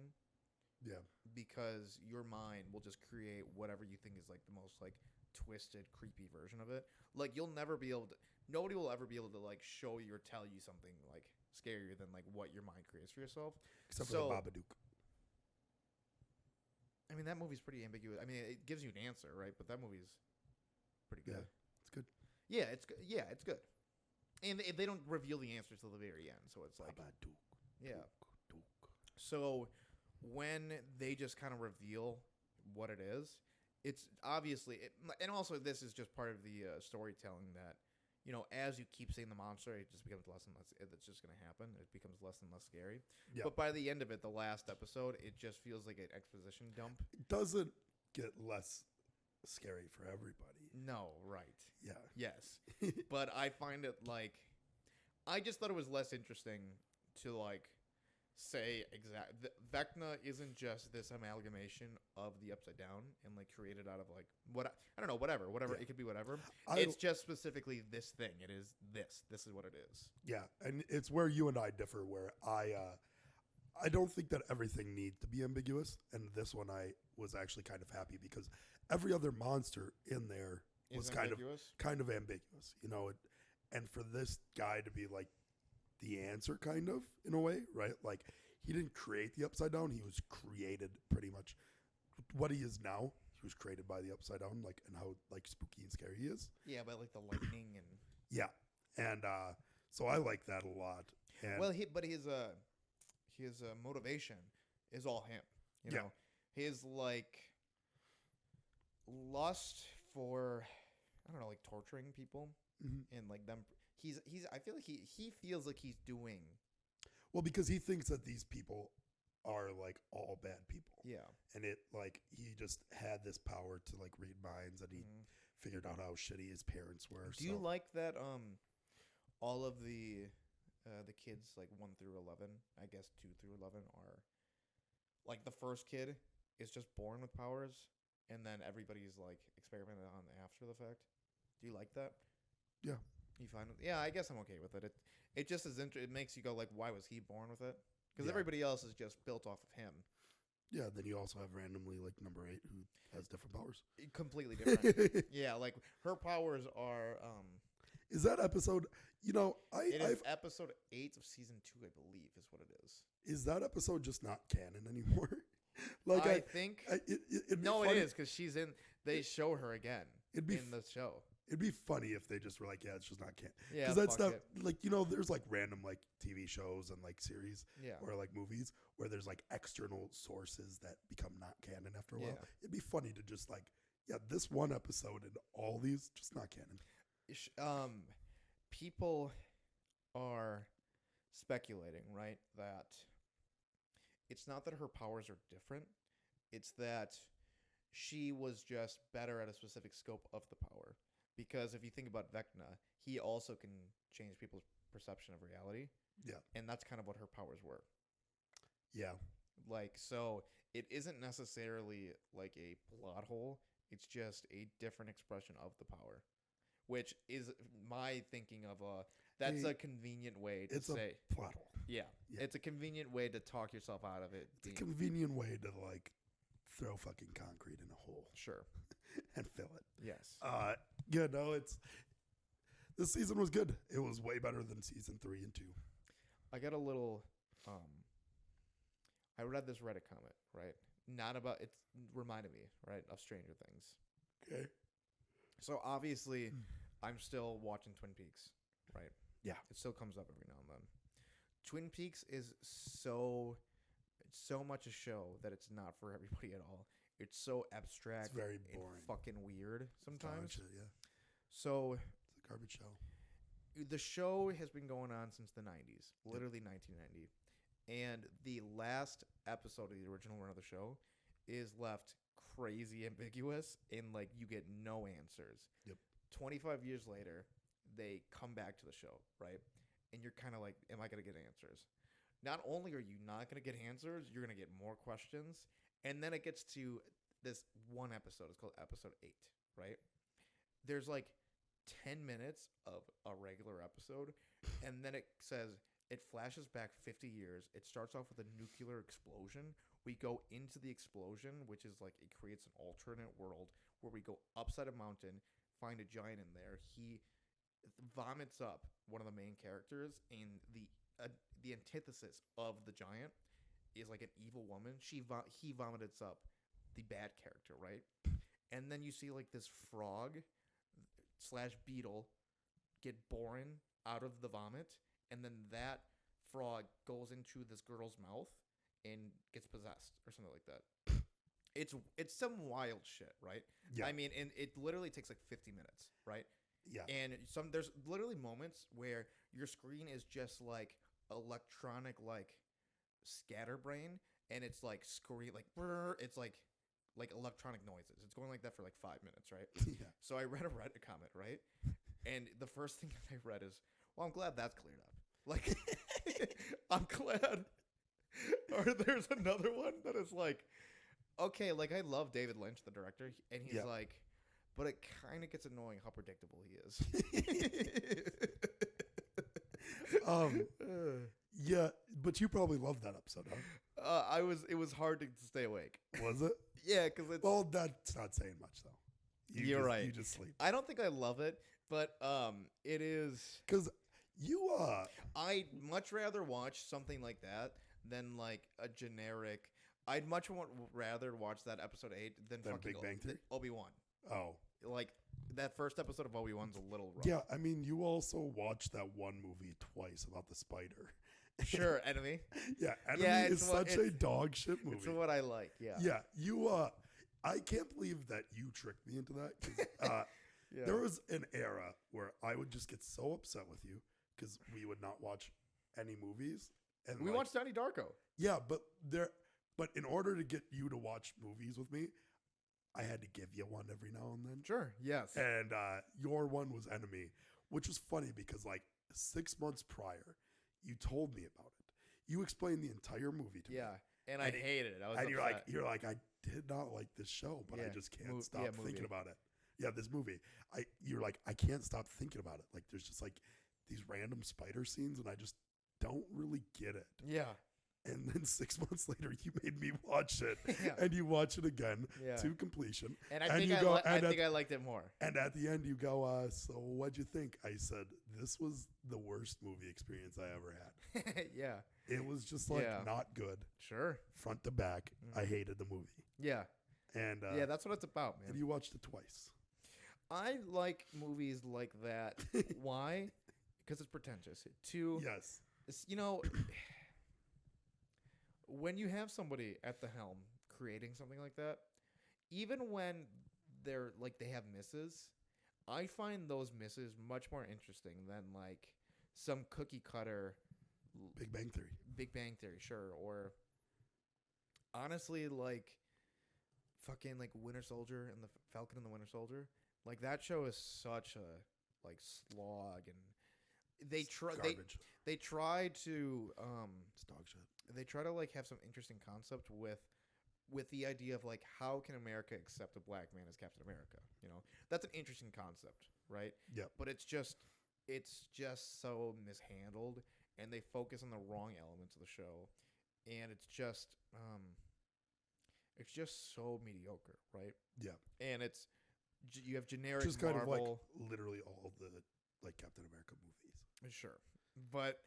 Yeah. Because your mind will just create whatever you think is like the most like twisted, creepy version of it. Like nobody will ever be able to like show you or tell you something like scarier than like what your mind creates for yourself. Except for the Babadook. I mean, that movie's pretty ambiguous. I mean, it gives you an answer, right? But that movie's pretty good. Yeah, it's good. Yeah, it's good. Yeah, it's good. And they don't reveal the answer till the very end, so it's like Babadook. Yeah. Dook. So when they just kind of reveal what it is, it's obviously and also this is just part of the storytelling that, you know, as you keep seeing the monster, it just becomes less and less. It's just going to happen. It becomes less and less scary. Yeah. But by the end of it, the last episode, it just feels like an exposition dump. It doesn't get less scary for everybody. No, right. Yeah. Yes. But I find it like, I just thought it was less interesting to like say Vecna isn't just this amalgamation of the Upside Down and like created out of like I don't know, whatever. Yeah. It could be whatever. It's just specifically this thing. It is this. This is what it is. Yeah, and it's where you and I differ. Where I don't think that everything needs to be ambiguous, and this one I was actually kind of happy because every other monster in there was kind of ambiguous. You know, and for this guy to be like the answer, kind of in a way, right? Like he didn't create the Upside Down; he was created pretty much. What he is now, he was created by the Upside Down, like and how like spooky and scary he is. Yeah, but like the lightning and Yeah, and so I like that a lot. And well, his motivation is all him. You Yeah. know, his like lust for I don't know, like torturing people Mhm. and like them. He's. I feel like he feels like he's doing. well, because he thinks that these people are like all bad people, Yeah. and it like he just had this power to like read minds, and he Mhm. figured out how shitty his parents were. Do you like that? All of the kids like 1 through 11, I guess 2 through 11 are like the first kid is just born with powers, and then everybody's like experimented on after the fact. Do you like that? Yeah. You find it? Yeah, I guess I'm okay with it. It just is. It makes you go like, why was he born with it? Because Yeah. everybody else is just built off of him. Yeah, then you also have randomly like number 8 who has different powers. Completely different. Yeah, like her powers are. Is that episode? You know, It I've is episode 8 of season 2, I believe, is what it is. is that episode just not canon anymore? like I think. it'd be No, funny. it is because she's in. They show her again It'd be in the show. It'd be funny if they just were like, yeah, it's just not canon. Yeah, Because that's fuck not it. like you know, there's like random like TV shows and like series Yeah. or like movies where there's like external sources that become not canon after a while. Yeah. It'd be funny to just like, yeah, this one episode and all these just not canon. People are speculating, right, that it's not that her powers are different. It's that she was just better at a specific scope of the power. Because if you think about Vecna, he also can change people's perception of reality. Yeah. And that's kind of what her powers were. Yeah. Like, so it isn't necessarily like a plot hole. It's just a different expression of the power, which is my thinking of that's a convenient way to It's say. a plot hole. Yeah. Yeah. It's a convenient way to talk yourself out of it. It's a convenient way to like throw fucking concrete in a hole Sure. and fill it. Yes. Yeah, no, this season was good. It was way better than season 3 and 2. I got a little. I read this Reddit comment, right? Not about it. Reminded me, right, of Stranger Things. Okay. So obviously, I'm still watching Twin Peaks, right? Yeah. It still comes up every now and then. Twin Peaks is so much a show that it's not for everybody at all. It's so abstract. It's very and boring. fucking weird sometimes. Shit, yeah. So It's a garbage show. the show has been going on since the 90s, literally 1990. And the last episode of the original run of the show is left crazy ambiguous and like you get no answers. Yep. 25 years later, they come back to the show, right? And you're kind of like, am I going to get answers? Not only are you not going to get answers, you're going to get more questions. And then it gets to this one episode. It's called episode 8, right? There's like 10 minutes of a regular episode. And then it says, it flashes back 50 years. It starts off with a nuclear explosion. We go into the explosion, which is like, it creates an alternate world where we go upside a mountain, find a giant in there. He vomits up one of the main characters, and the antithesis of the giant is like an evil woman. He vomited up the bad character, right? And then you see like this frog / beetle get born out of the vomit, and then that frog goes into this girl's mouth and gets possessed or something like that. It's some wild shit, right? Yeah. I mean, and it literally takes like 50 minutes, right? Yeah. And there's literally moments where your screen is just like electronic, like scatterbrain, and it's like screen like brr, it's like electronic noises. It's going like that for like 5 minutes, right? Yeah. So I read a Reddit comment, right? And the first thing I read is, well, I'm glad that's cleared up. Like, I'm glad. Or there's another one that is like, okay, like I love David Lynch, the director, and he's like, but it kind of gets annoying how predictable he is. Yeah, but you probably loved that episode, huh? It was hard to stay awake. Was it? Yeah, because it's Well, that's not saying much, though. You're right. You just sleep. I don't think I love it, but it is. Because you I'd much rather watch something like that than like a generic. I'd much rather watch that episode 8 than fucking Big Bang Theory? Obi-Wan. Oh. Like that first episode of Obi-Wan's a little rough. Yeah, I mean, you also watched that one movie twice about the spider. Sure, Enemy. Yeah, Enemy is such a dog shit movie. It's what I like. Yeah. Yeah, you I can't believe that you tricked me into that. 'Cause, Yeah. there was an era where I would just get so upset with you because we would not watch any movies. And We watched Donnie Darko. Yeah, but in order to get you to watch movies with me, I had to give you one every now and then. Sure. Yes. And your one was Enemy, which was funny because like 6 months prior, you told me about it. You explained the entire movie to me. Yeah. And I hated it. I was And upset. you're like, I did not like this show, but I Yeah. just can't stop movie. thinking about it. Yeah, this movie. You're like, I can't stop thinking about it. Like there's just like these random spider scenes, and I just don't really get it. Yeah. And then 6 months later, you made me watch it, Yeah. and you watch it again Yeah. to completion. And I And think you I, go- li- I and think I liked it more. And at the end, you go, so what'd you think? I said, this was the worst movie experience I ever had. Yeah. It was just like Yeah. not good, Sure. front to back. Mhm. I hated the movie. Yeah. And Yeah, that's what it's about, man. have you watched it twice? I like movies like that. Why? Because it's pretentious. Yes. You know, when you have somebody at the helm creating something like that, even when they're like they have misses, I find those misses much more interesting than like some cookie cutter Big Bang Theory. Big Bang Theory, sure, or honestly like fucking like Winter Soldier and the Falcon and the Winter Soldier. Like that show is such a like slog, and they try Garbage. they try to It's dog shit. they try to like have some interesting concept with the idea of like how can America accept a black man as Captain America? You know, that's an interesting concept, right? Yep. But it's just so mishandled, and they focus on the wrong elements of the show, and it's just so mediocre, right? Yeah. And you have generic Just kind Marvel, of like literally all the like Captain America movies. sure, but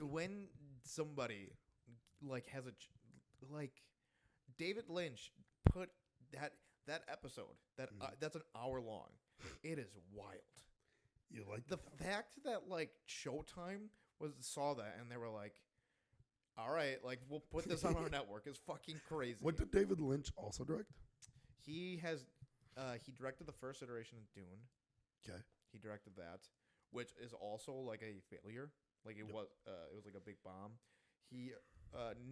when somebody like has like David Lynch put that episode that's an hour long. It is wild. You like The fact that like Showtime saw that and they were like, all right, like we'll put this on our network is fucking crazy. What did David Lynch also direct? He directed the first iteration of Dune. Okay. He directed that, which is also like a failure. Like it was like a big bomb. He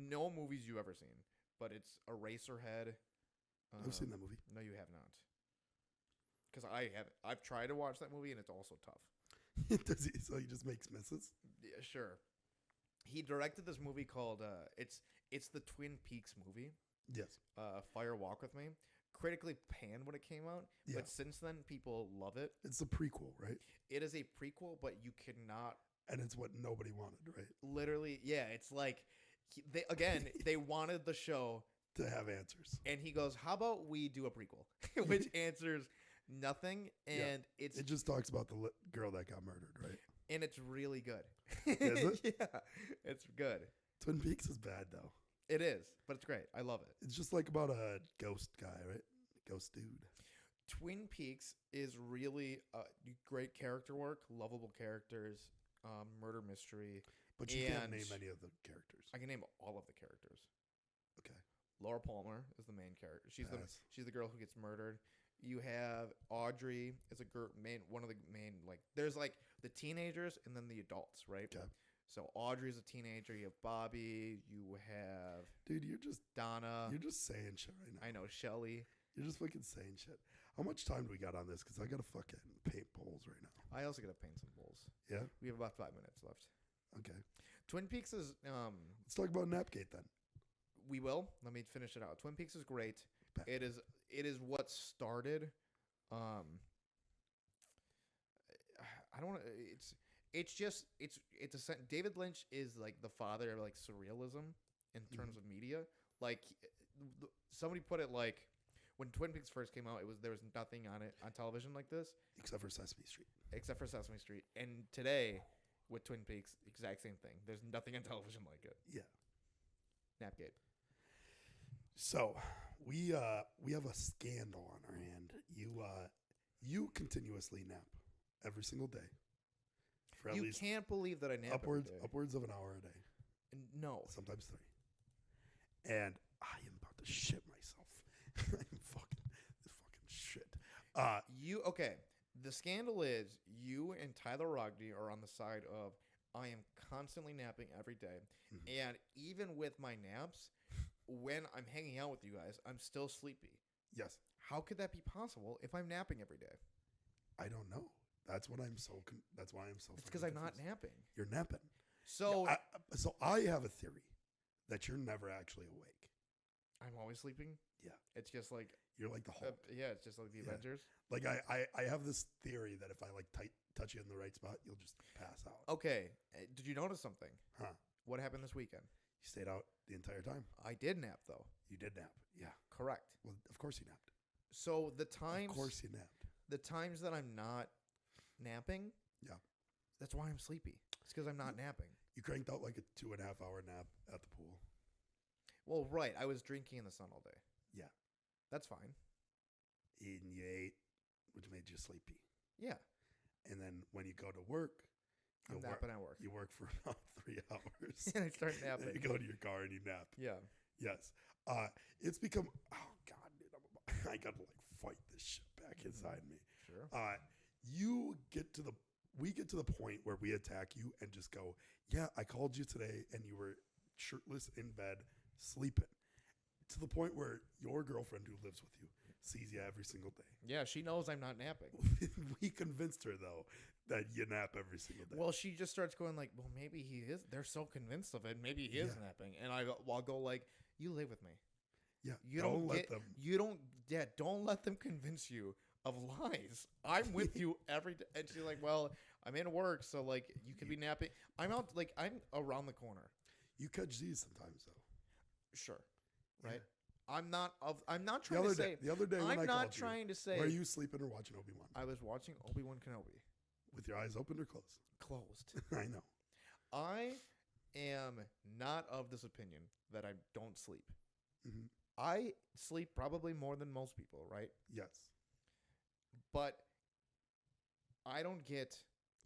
no movies you ever seen, but it's Eraserhead. I've seen that movie. No, you have not. Because I haven't. I've tried to watch that movie and it's also tough. Does he? So he just makes misses. Yeah, sure. He directed this movie called it's the Twin Peaks movie. Yes. Fire Walk with Me. Critically panned when it came out, Yeah. but since then people love it. It's a prequel, right? It is a prequel, but you cannot And it's what nobody wanted, right? literally. Yeah, it's like they wanted the show, To have answers. and he goes, "How about we do a prequel?" Which answers nothing, and It just talks about the girl that got murdered, right? it's really good. Is it? Yeah, it's good. Twin Peaks is bad though. It is, but it's great. I love it. It's just like about a ghost guy, right? Ghost dude. Twin Peaks is really great character work, lovable characters, murder mystery. But you can't And name any of the characters. I can name all of the characters. Okay. Laura Palmer is the main character. She's Pass. the girl who gets murdered. You have Audrey is one of the main like there's like the teenagers and then the adults, right? Okay. So Audrey's a teenager. You have Bobby. You have Dude, you're just Donna. saying shit right now. I know Shelly. You're just fucking saying shit. How much time do we got on this? Because I gotta fucking paint poles right now. I also gotta paint some bowls. Yeah. We have about 5 minutes left. Okay. Twin Peaks is Let's talk about Napgate then. we will. Let me finish it out. Twin Peaks is great. Bet. It is what started I don't want to it's a David Lynch is like the father of like surrealism in terms of media. Like somebody put it like when Twin Peaks first came out, there was nothing on it on television like this Except for Sesame Street. except for Sesame Street. And today with Twin Peaks, exact same thing. There's nothing on television like it. Yeah. Napgate. So we have a scandal on our hand. You continuously nap every single day for at You least can't believe that I nap upwards every day. upwards of an hour a day, No. sometimes 3. And I am about to shit myself. I'm fucking shit. Okay. The scandal is you and Tyler Rogdy are on the side of I am constantly napping every day. Mhm. And even with my naps, when I'm hanging out with you guys, I'm still sleepy. Yes, How could that be possible if I'm napping every day? I don't know. That's what I'm so. That's why I'm so. It's because fucking I'm not confused. napping. You're napping. So So I have a theory that you're never actually awake. I'm always sleeping. Yeah. It's just like You're like the Hulk. it's just like the Yeah. Avengers. Like I have this theory that if I like touch you in the right spot, you'll just pass out. Okay. Did you notice something? Huh? What happened this weekend? You stayed out the entire time. I did nap though. You did nap. Yeah. Correct. Well, of course you napped. So the times Of course you napped. the times that I'm not napping, Yeah. that's why I'm sleepy. It's because I'm not napping. You cranked out like a 2.5 hour nap at the pool. Well, right. I was drinking in the sun all day. Yeah. That's fine. And you ate, which made you sleepy. Yeah. And then when you go to work, I'm you napping at work. You work for about 3 hours. And I start Then napping. you go to your car and you nap. Yeah. Yes. It's become. Oh God, dude, I gotta like fight this shit back inside me. Sure. We get to the point where we attack you and just go, yeah, I called you today and you were shirtless in bed sleeping. To the point where your girlfriend who lives with you sees you every single day. Yeah, she knows I'm not napping. We convinced her though that you nap every single day. Well, she just starts going like, well, maybe he is. They're so convinced of it. Maybe he is Yeah. napping. And I'll go like, you live with me. Yeah, You don't let get, them. You don't. Yeah, don't let them convince you of lies. I'm with you every day. And she's like, well, I'm in work, so like you could be napping. I'm out. Like I'm around the corner. You catch these sometimes though. Sure. Yeah. Right. I'm not trying to say. The other day, when I'm I not called trying to say. were you sleeping or watching Obi-Wan? I was watching Obi-Wan Kenobi. With your eyes open or closed? Closed. I know. I am not of this opinion that I don't sleep. Hmm. I sleep probably more than most people, right? Yes. But I don't get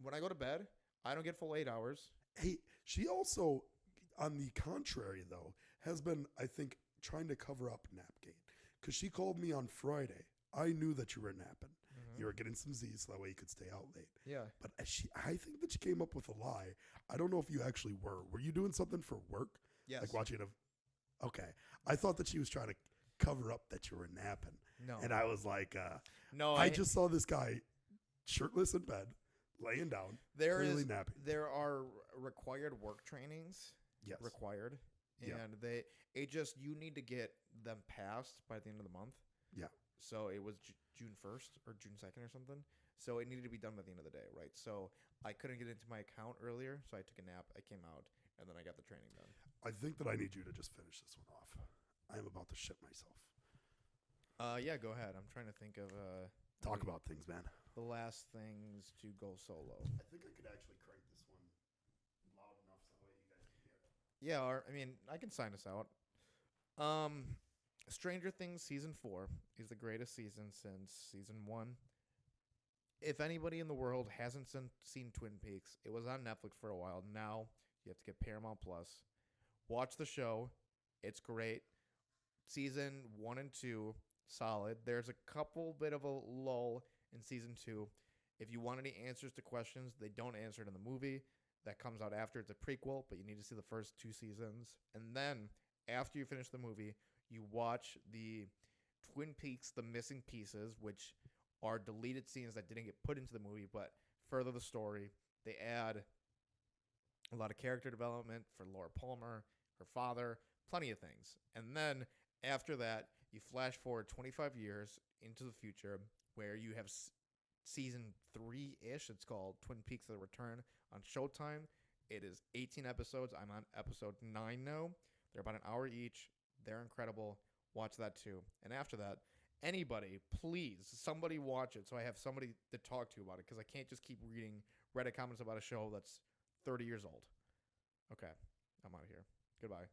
when I go to bed, I don't get full 8 hours. Hey, she also, on the contrary, though, has been, I think, trying to cover up Napgate. Because she called me on Friday. I knew that you were napping. You were getting some Z's so that way you could stay out late. Yeah. But I think that she came up with a lie. I don't know if you actually were. Were you doing something for work? Yes. Like watching a... Okay. I thought that she was trying to cover up that you were napping. No. And I was like, no. I just saw this guy shirtless in bed, laying down, clearly napping. There are required work trainings. Yes. Required. Yeah. And you need to get them passed by the end of the month. Yeah. So it was June 1st or June 2nd or something. So it needed to be done by the end of the day, right? So I couldn't get into my account earlier, so I took a nap. I came out, and then I got the training done. I think that I need you to just finish this one off. I am about to shit myself. Yeah, go ahead. I'm trying to think of Talk about things, man. the last things to go solo. I think I could actually crank this one loud enough so that way you guys can hear it. Yeah, I can sign us out. Stranger Things season 4 is the greatest season since season 1. If anybody in the world hasn't seen Twin Peaks, it was on Netflix for a while. Now you have to get Paramount Plus. Watch the show. It's great. Season 1 and 2, solid. There's a couple bit of a lull in season 2. If you want any answers to questions, they don't answer it in the movie. That comes out after. It's a prequel, but you need to see the first 2 seasons. And then, after you finish the movie, you watch the Twin Peaks, The Missing Pieces, which are deleted scenes that didn't get put into the movie, but further the story. They add a lot of character development for Laura Palmer, her father, plenty of things. And then, after that, you flash forward 25 years into the future where you have season 3-ish. It's called Twin Peaks: The Return on Showtime. It is 18 episodes. I'm on episode 9 now. They're about an hour each. They're incredible. Watch that too. And after that, Anybody, please, somebody watch it so I have somebody to talk to about it because I can't just keep reading Reddit comments about a show that's 30 years old. Okay, I'm out of here. Goodbye.